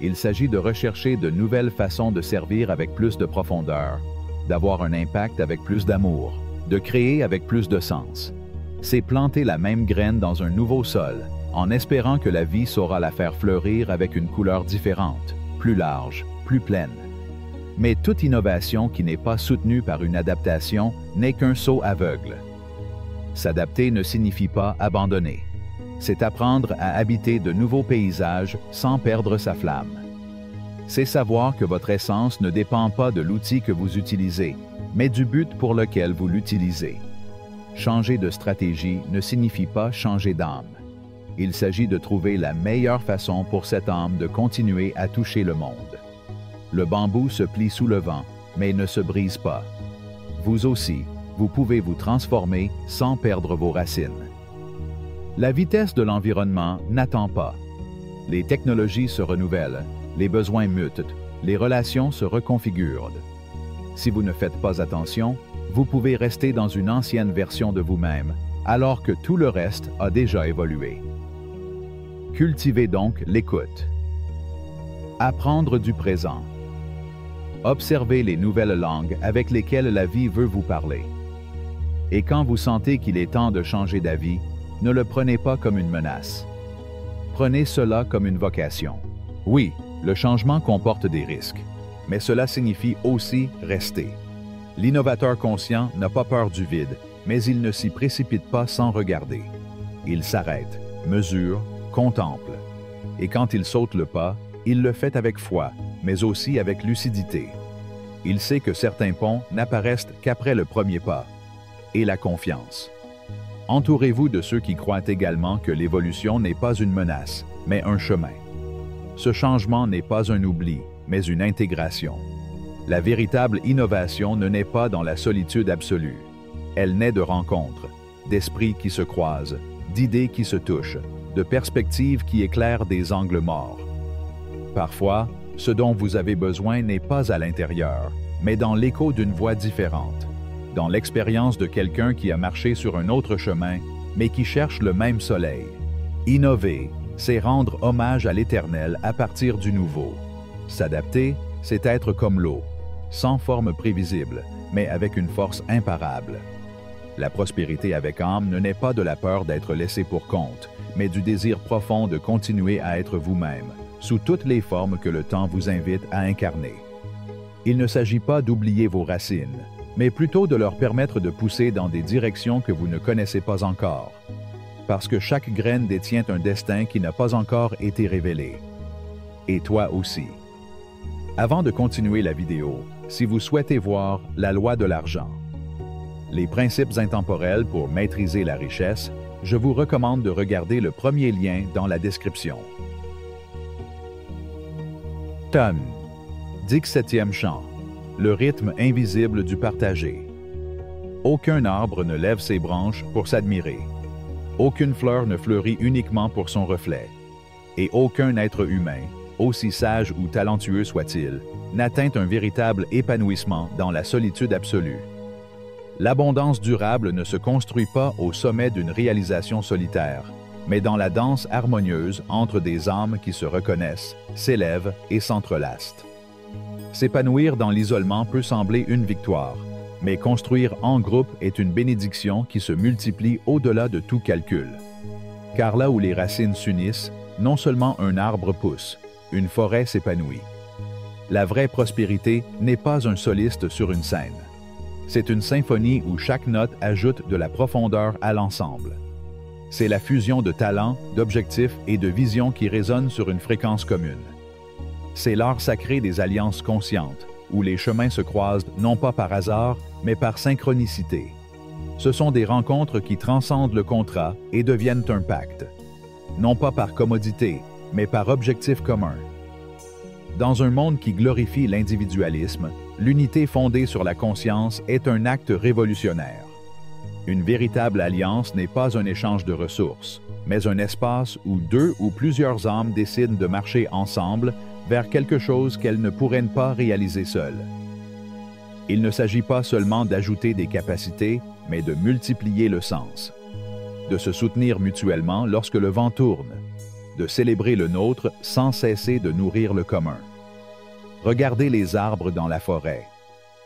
Il s'agit de rechercher de nouvelles façons de servir avec plus de profondeur, d'avoir un impact avec plus d'amour, de créer avec plus de sens. C'est planter la même graine dans un nouveau sol, en espérant que la vie saura la faire fleurir avec une couleur différente, plus large, plus pleine. Mais toute innovation qui n'est pas soutenue par une adaptation n'est qu'un saut aveugle. S'adapter ne signifie pas abandonner. C'est apprendre à habiter de nouveaux paysages sans perdre sa flamme. C'est savoir que votre essence ne dépend pas de l'outil que vous utilisez, mais du but pour lequel vous l'utilisez. Changer de stratégie ne signifie pas changer d'âme. Il s'agit de trouver la meilleure façon pour cette âme de continuer à toucher le monde. Le bambou se plie sous le vent, mais ne se brise pas. Vous aussi, vous pouvez vous transformer sans perdre vos racines. La vitesse de l'environnement n'attend pas. Les technologies se renouvellent, les besoins mutent, les relations se reconfigurent. Si vous ne faites pas attention, vous pouvez rester dans une ancienne version de vous-même, alors que tout le reste a déjà évolué. Cultivez donc l'écoute. Apprendre du présent. Observez les nouvelles langues avec lesquelles la vie veut vous parler. Et quand vous sentez qu'il est temps de changer d'avis, ne le prenez pas comme une menace. Prenez cela comme une vocation. Oui, le changement comporte des risques, mais cela signifie aussi rester. L'innovateur conscient n'a pas peur du vide, mais il ne s'y précipite pas sans regarder. Il s'arrête, mesure, contemple. Et quand il saute le pas, il le fait avec foi, mais aussi avec lucidité. Il sait que certains ponts n'apparaissent qu'après le premier pas. Et la confiance. Entourez-vous de ceux qui croient également que l'évolution n'est pas une menace, mais un chemin. Ce changement n'est pas un oubli, mais une intégration. La véritable innovation ne naît pas dans la solitude absolue. Elle naît de rencontres, d'esprits qui se croisent, d'idées qui se touchent, de perspectives qui éclairent des angles morts. Parfois, ce dont vous avez besoin n'est pas à l'intérieur, mais dans l'écho d'une voix différente, dans l'expérience de quelqu'un qui a marché sur un autre chemin, mais qui cherche le même soleil. Innover, c'est rendre hommage à l'éternel à partir du nouveau. S'adapter, c'est être comme l'eau, sans forme prévisible, mais avec une force imparable. La prospérité avec âme ne naît pas de la peur d'être laissé pour compte, mais du désir profond de continuer à être vous-même, sous toutes les formes que le temps vous invite à incarner. Il ne s'agit pas d'oublier vos racines, mais plutôt de leur permettre de pousser dans des directions que vous ne connaissez pas encore. Parce que chaque graine détient un destin qui n'a pas encore été révélé. Et toi aussi. Avant de continuer la vidéo, si vous souhaitez voir la loi de l'argent, les principes intemporels pour maîtriser la richesse, je vous recommande de regarder le premier lien dans la description. Tonne. 17e chant. Le rythme invisible du partagé. Aucun arbre ne lève ses branches pour s'admirer. Aucune fleur ne fleurit uniquement pour son reflet. Et aucun être humain, aussi sage ou talentueux soit-il, n'atteint un véritable épanouissement dans la solitude absolue. L'abondance durable ne se construit pas au sommet d'une réalisation solitaire, mais dans la danse harmonieuse entre des âmes qui se reconnaissent, s'élèvent et s'entrelacent. S'épanouir dans l'isolement peut sembler une victoire, mais construire en groupe est une bénédiction qui se multiplie au-delà de tout calcul. Car là où les racines s'unissent, non seulement un arbre pousse, une forêt s'épanouit. La vraie prospérité n'est pas un soliste sur une scène. C'est une symphonie où chaque note ajoute de la profondeur à l'ensemble. C'est la fusion de talents, d'objectifs et de visions qui résonnent sur une fréquence commune. C'est l'art sacré des alliances conscientes, où les chemins se croisent non pas par hasard, mais par synchronicité. Ce sont des rencontres qui transcendent le contrat et deviennent un pacte. Non pas par commodité, mais par objectif commun. Dans un monde qui glorifie l'individualisme, l'unité fondée sur la conscience est un acte révolutionnaire. Une véritable alliance n'est pas un échange de ressources, mais un espace où deux ou plusieurs âmes décident de marcher ensemble vers quelque chose qu'elles ne pourraient pas réaliser seules. Il ne s'agit pas seulement d'ajouter des capacités, mais de multiplier le sens, de se soutenir mutuellement lorsque le vent tourne, de célébrer le nôtre sans cesser de nourrir le commun. Regardez les arbres dans la forêt.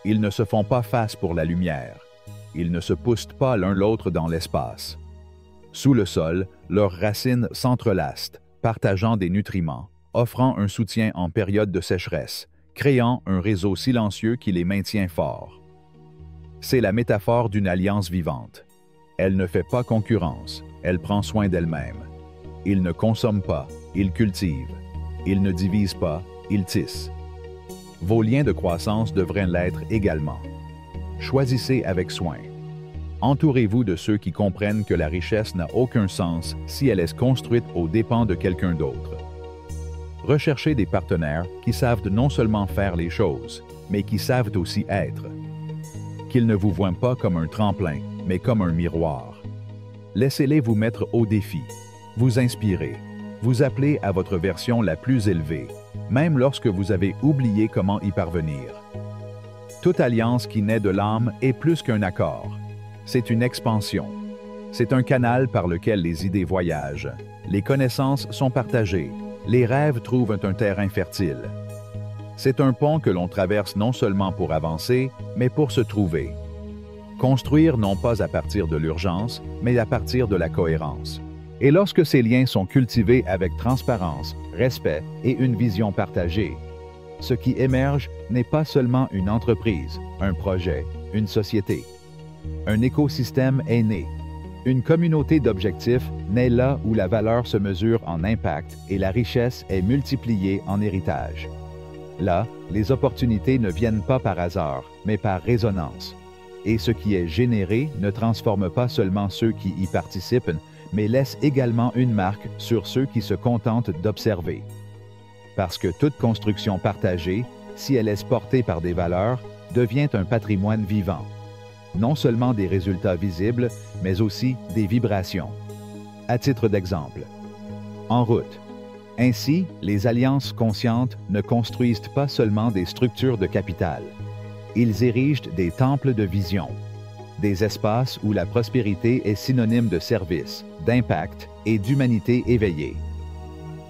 Ils ne se font pas face pour la lumière. Ils ne se poussent pas l'un l'autre dans l'espace. Sous le sol, leurs racines s'entrelacent, partageant des nutriments, offrant un soutien en période de sécheresse, créant un réseau silencieux qui les maintient forts. C'est la métaphore d'une alliance vivante. Elle ne fait pas concurrence, elle prend soin d'elle-même. Ils ne consomment pas, ils cultivent. Ils ne divisent pas, ils tissent. Vos liens de croissance devraient l'être également. Choisissez avec soin. Entourez-vous de ceux qui comprennent que la richesse n'a aucun sens si elle est construite aux dépens de quelqu'un d'autre. Recherchez des partenaires qui savent non seulement faire les choses, mais qui savent aussi être. Qu'ils ne vous voient pas comme un tremplin, mais comme un miroir. Laissez-les vous mettre au défi, vous inspirer, vous appeler à votre version la plus élevée, même lorsque vous avez oublié comment y parvenir. Toute alliance qui naît de l'âme est plus qu'un accord. C'est une expansion. C'est un canal par lequel les idées voyagent, les connaissances sont partagées, les rêves trouvent un terrain fertile. C'est un pont que l'on traverse non seulement pour avancer, mais pour se trouver. Construire non pas à partir de l'urgence, mais à partir de la cohérence. Et lorsque ces liens sont cultivés avec transparence, respect et une vision partagée, ce qui émerge n'est pas seulement une entreprise, un projet, une société. Un écosystème est né. Une communauté d'objectifs naît là où la valeur se mesure en impact et la richesse est multipliée en héritage. Là, les opportunités ne viennent pas par hasard, mais par résonance. Et ce qui est généré ne transforme pas seulement ceux qui y participent, mais laisse également une marque sur ceux qui se contentent d'observer. Parce que toute construction partagée, si elle est portée par des valeurs, devient un patrimoine vivant. Non seulement des résultats visibles, mais aussi des vibrations. À titre d'exemple, en route. Ainsi, les alliances conscientes ne construisent pas seulement des structures de capital. Ils érigent des temples de vision, des espaces où la prospérité est synonyme de service, d'impact et d'humanité éveillée.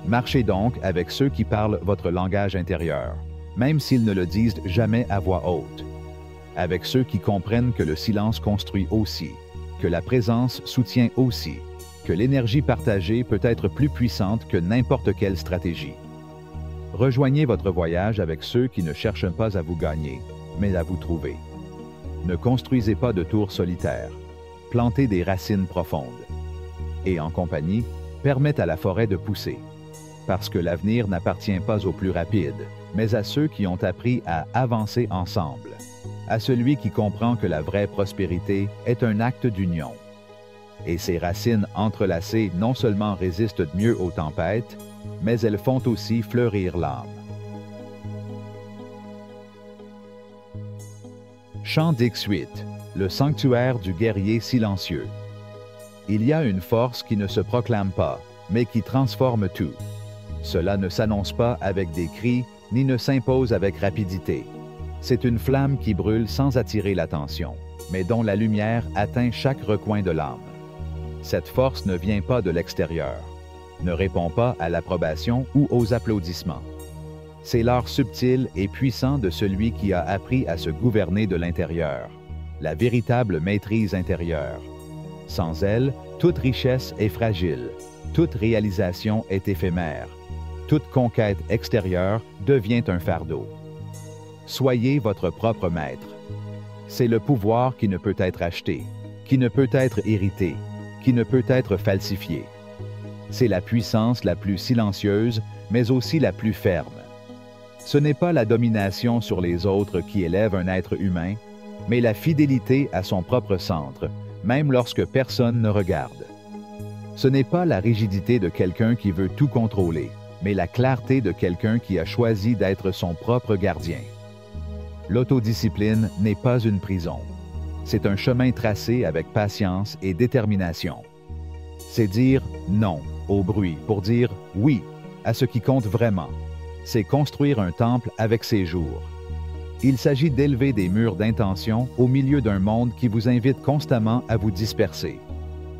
Marchez donc avec ceux qui parlent votre langage intérieur, même s'ils ne le disent jamais à voix haute. Avec ceux qui comprennent que le silence construit aussi, que la présence soutient aussi, que l'énergie partagée peut être plus puissante que n'importe quelle stratégie. Rejoignez votre voyage avec ceux qui ne cherchent pas à vous gagner, mais à vous trouver. Ne construisez pas de tours solitaires. Plantez des racines profondes. Et en compagnie, permettez à la forêt de pousser. Parce que l'avenir n'appartient pas aux plus rapides, mais à ceux qui ont appris à avancer ensemble. À celui qui comprend que la vraie prospérité est un acte d'union. Et ces racines entrelacées non seulement résistent mieux aux tempêtes, mais elles font aussi fleurir l'âme. Chant d'Ixuit, le sanctuaire du guerrier silencieux. Il y a une force qui ne se proclame pas, mais qui transforme tout. Cela ne s'annonce pas avec des cris, ni ne s'impose avec rapidité. C'est une flamme qui brûle sans attirer l'attention, mais dont la lumière atteint chaque recoin de l'âme. Cette force ne vient pas de l'extérieur, ne répond pas à l'approbation ou aux applaudissements. C'est l'art subtil et puissant de celui qui a appris à se gouverner de l'intérieur, la véritable maîtrise intérieure. Sans elle, toute richesse est fragile, toute réalisation est éphémère, toute conquête extérieure devient un fardeau. Soyez votre propre maître. C'est le pouvoir qui ne peut être acheté, qui ne peut être hérité, qui ne peut être falsifié. C'est la puissance la plus silencieuse, mais aussi la plus ferme. Ce n'est pas la domination sur les autres qui élève un être humain, mais la fidélité à son propre centre, même lorsque personne ne regarde. Ce n'est pas la rigidité de quelqu'un qui veut tout contrôler, mais la clarté de quelqu'un qui a choisi d'être son propre gardien. L'autodiscipline n'est pas une prison. C'est un chemin tracé avec patience et détermination. C'est dire non au bruit pour dire oui à ce qui compte vraiment. C'est construire un temple avec ses jours. Il s'agit d'élever des murs d'intention au milieu d'un monde qui vous invite constamment à vous disperser.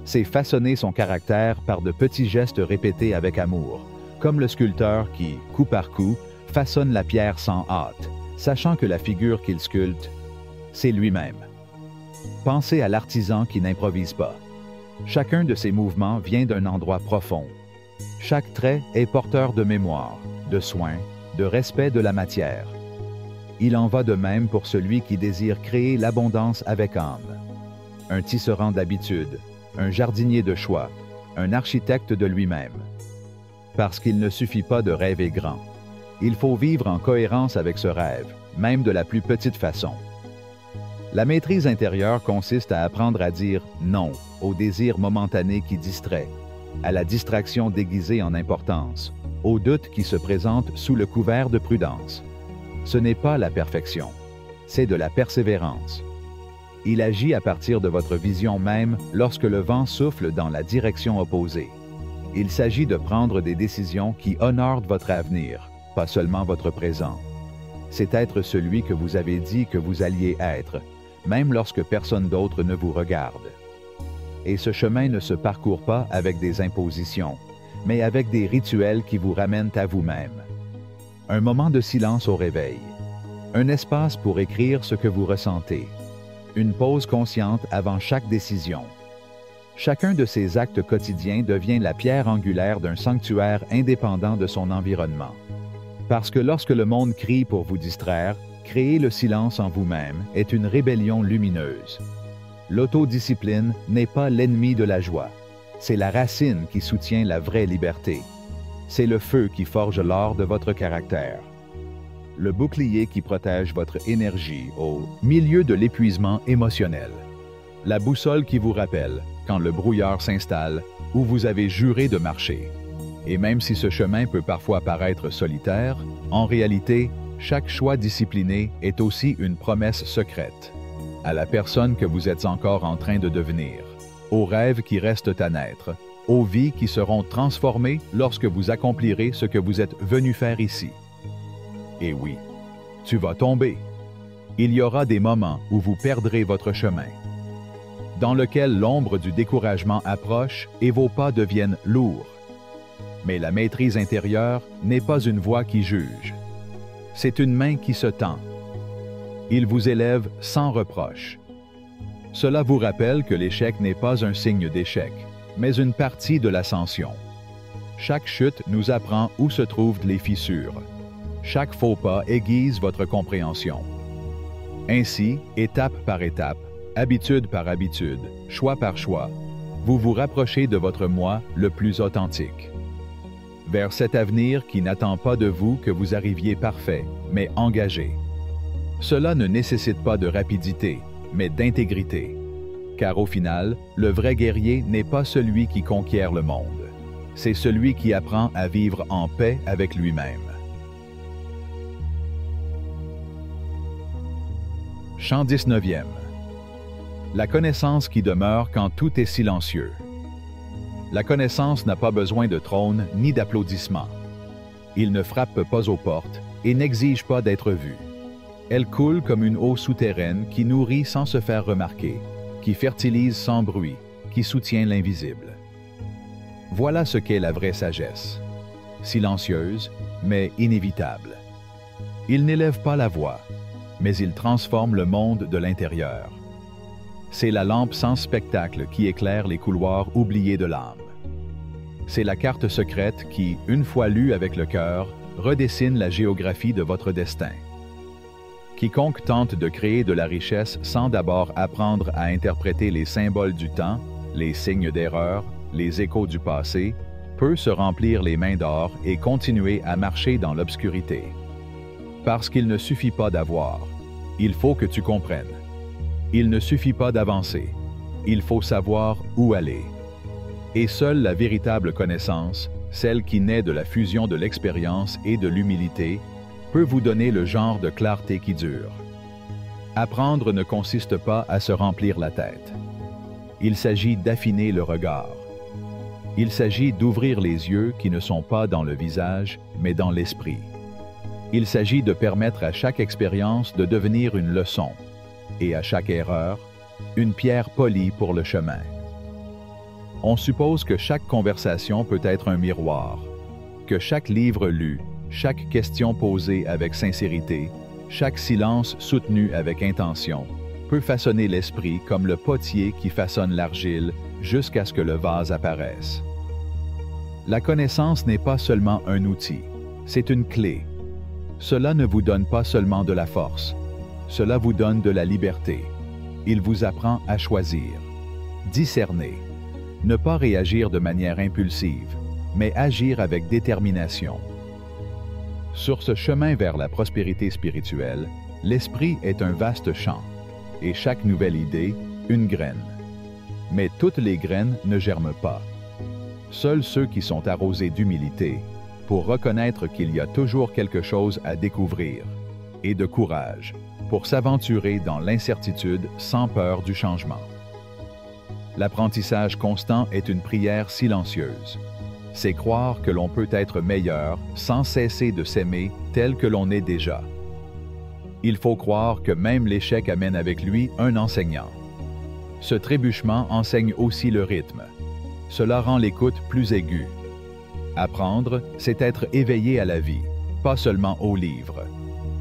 C'est façonner son caractère par de petits gestes répétés avec amour, comme le sculpteur qui, coup par coup, façonne la pierre sans hâte, sachant que la figure qu'il sculpte, c'est lui-même. Pensez à l'artisan qui n'improvise pas. Chacun de ses mouvements vient d'un endroit profond. Chaque trait est porteur de mémoire, de soin, de respect de la matière. Il en va de même pour celui qui désire créer l'abondance avec âme. Un tisserand d'habitude, un jardinier de choix, un architecte de lui-même. Parce qu'il ne suffit pas de rêver grand. Il faut vivre en cohérence avec ce rêve, même de la plus petite façon. La maîtrise intérieure consiste à apprendre à dire non au désir momentané qui distrait, à la distraction déguisée en importance, au doute qui se présente sous le couvert de prudence. Ce n'est pas la perfection, c'est de la persévérance. Il agit à partir de votre vision même lorsque le vent souffle dans la direction opposée. Il s'agit de prendre des décisions qui honorent votre avenir, pas seulement votre présent. C'est être celui que vous avez dit que vous alliez être, même lorsque personne d'autre ne vous regarde. Et ce chemin ne se parcourt pas avec des impositions, mais avec des rituels qui vous ramènent à vous-même. Un moment de silence au réveil, un espace pour écrire ce que vous ressentez, une pause consciente avant chaque décision. Chacun de ces actes quotidiens devient la pierre angulaire d'un sanctuaire indépendant de son environnement. Parce que lorsque le monde crie pour vous distraire, créer le silence en vous-même est une rébellion lumineuse. L'autodiscipline n'est pas l'ennemi de la joie. C'est la racine qui soutient la vraie liberté. C'est le feu qui forge l'or de votre caractère. Le bouclier qui protège votre énergie au milieu de l'épuisement émotionnel. La boussole qui vous rappelle, quand le brouillard s'installe, où vous avez juré de marcher. Et même si ce chemin peut parfois paraître solitaire, en réalité, chaque choix discipliné est aussi une promesse secrète. À la personne que vous êtes encore en train de devenir, aux rêves qui restent à naître, aux vies qui seront transformées lorsque vous accomplirez ce que vous êtes venu faire ici. Et oui, tu vas tomber. Il y aura des moments où vous perdrez votre chemin, dans lequel l'ombre du découragement approche et vos pas deviennent lourds. Mais la maîtrise intérieure n'est pas une voix qui juge. C'est une main qui se tend. Il vous élève sans reproche. Cela vous rappelle que l'échec n'est pas un signe d'échec, mais une partie de l'ascension. Chaque chute nous apprend où se trouvent les fissures. Chaque faux pas aiguise votre compréhension. Ainsi, étape par étape, habitude par habitude, choix par choix, vous vous rapprochez de votre moi le plus authentique. Vers cet avenir qui n'attend pas de vous que vous arriviez parfait, mais engagé. Cela ne nécessite pas de rapidité, mais d'intégrité. Car au final, le vrai guerrier n'est pas celui qui conquiert le monde. C'est celui qui apprend à vivre en paix avec lui-même. Chant 19e. La connaissance qui demeure quand tout est silencieux. La connaissance n'a pas besoin de trône ni d'applaudissements. Il ne frappe pas aux portes et n'exige pas d'être vu. Elle coule comme une eau souterraine qui nourrit sans se faire remarquer, qui fertilise sans bruit, qui soutient l'invisible. Voilà ce qu'est la vraie sagesse. Silencieuse, mais inévitable. Il n'élève pas la voix, mais il transforme le monde de l'intérieur. C'est la lampe sans spectacle qui éclaire les couloirs oubliés de l'âme. C'est la carte secrète qui, une fois lue avec le cœur, redessine la géographie de votre destin. Quiconque tente de créer de la richesse sans d'abord apprendre à interpréter les symboles du temps, les signes d'erreur, les échos du passé, peut se remplir les mains d'or et continuer à marcher dans l'obscurité. Parce qu'il ne suffit pas d'avoir. Il faut que tu comprennes. Il ne suffit pas d'avancer. Il faut savoir où aller. Et seule la véritable connaissance, celle qui naît de la fusion de l'expérience et de l'humilité, peut vous donner le genre de clarté qui dure. Apprendre ne consiste pas à se remplir la tête. Il s'agit d'affiner le regard. Il s'agit d'ouvrir les yeux qui ne sont pas dans le visage, mais dans l'esprit. Il s'agit de permettre à chaque expérience de devenir une leçon, et à chaque erreur, une pierre polie pour le chemin. On suppose que chaque conversation peut être un miroir, que chaque livre lu, chaque question posée avec sincérité, chaque silence soutenu avec intention, peut façonner l'esprit comme le potier qui façonne l'argile jusqu'à ce que le vase apparaisse. La connaissance n'est pas seulement un outil, c'est une clé. Cela ne vous donne pas seulement de la force, cela vous donne de la liberté. Il vous apprend à choisir, discerner, ne pas réagir de manière impulsive, mais agir avec détermination. Sur ce chemin vers la prospérité spirituelle, l'esprit est un vaste champ, et chaque nouvelle idée, une graine. Mais toutes les graines ne germent pas. Seuls ceux qui sont arrosés d'humilité, pour reconnaître qu'il y a toujours quelque chose à découvrir, et de courage, pour s'aventurer dans l'incertitude sans peur du changement. L'apprentissage constant est une prière silencieuse. C'est croire que l'on peut être meilleur sans cesser de s'aimer tel que l'on est déjà. Il faut croire que même l'échec amène avec lui un enseignant. Ce trébuchement enseigne aussi le rythme. Cela rend l'écoute plus aiguë. Apprendre, c'est être éveillé à la vie, pas seulement au livre.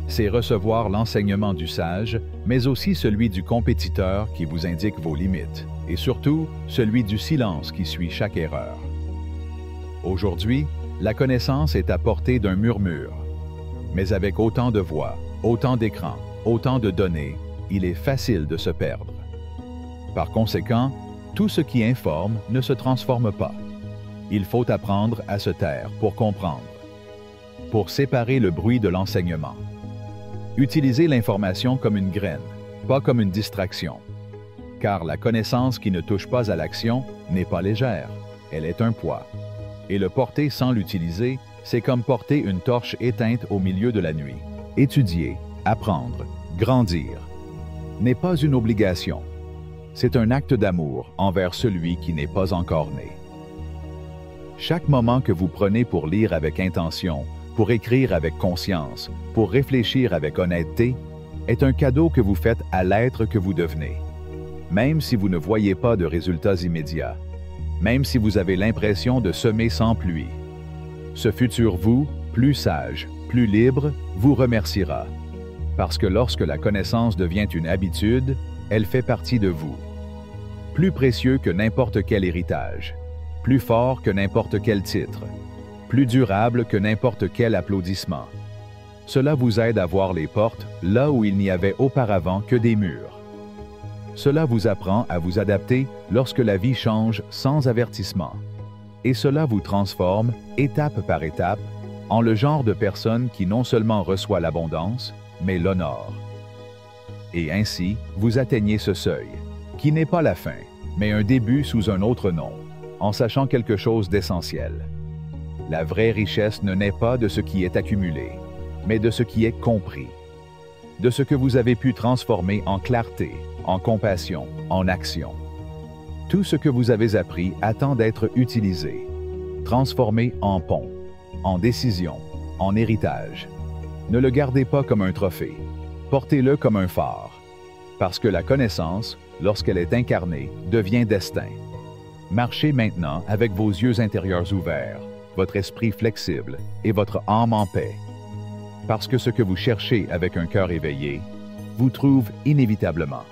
C'est recevoir l'enseignement du sage, mais aussi celui du compétiteur qui vous indique vos limites, et surtout celui du silence qui suit chaque erreur. Aujourd'hui, la connaissance est à portée d'un murmure. Mais avec autant de voix, autant d'écrans, autant de données, il est facile de se perdre. Par conséquent, tout ce qui informe ne se transforme pas. Il faut apprendre à se taire pour comprendre, pour séparer le bruit de l'enseignement. Utilisez l'information comme une graine, pas comme une distraction. Car la connaissance qui ne touche pas à l'action n'est pas légère, elle est un poids. Et le porter sans l'utiliser, c'est comme porter une torche éteinte au milieu de la nuit. Étudier, apprendre, grandir n'est pas une obligation. C'est un acte d'amour envers celui qui n'est pas encore né. Chaque moment que vous prenez pour lire avec intention, pour écrire avec conscience, pour réfléchir avec honnêteté, est un cadeau que vous faites à l'être que vous devenez. Même si vous ne voyez pas de résultats immédiats, même si vous avez l'impression de semer sans pluie. Ce futur vous, plus sage, plus libre, vous remerciera. Parce que lorsque la connaissance devient une habitude, elle fait partie de vous. Plus précieux que n'importe quel héritage, plus fort que n'importe quel titre, plus durable que n'importe quel applaudissement. Cela vous aide à voir les portes là où il n'y avait auparavant que des murs. Cela vous apprend à vous adapter lorsque la vie change sans avertissement. Et cela vous transforme, étape par étape, en le genre de personne qui non seulement reçoit l'abondance, mais l'honore. Et ainsi, vous atteignez ce seuil, qui n'est pas la fin, mais un début sous un autre nom, en sachant quelque chose d'essentiel. La vraie richesse ne naît pas de ce qui est accumulé, mais de ce qui est compris, de ce que vous avez pu transformer en clarté, en compassion, en action. Tout ce que vous avez appris attend d'être utilisé, transformé en pont, en décision, en héritage. Ne le gardez pas comme un trophée, portez-le comme un phare, parce que la connaissance, lorsqu'elle est incarnée, devient destin. Marchez maintenant avec vos yeux intérieurs ouverts, votre esprit flexible et votre âme en paix. Parce que ce que vous cherchez avec un cœur éveillé, vous trouve inévitablement.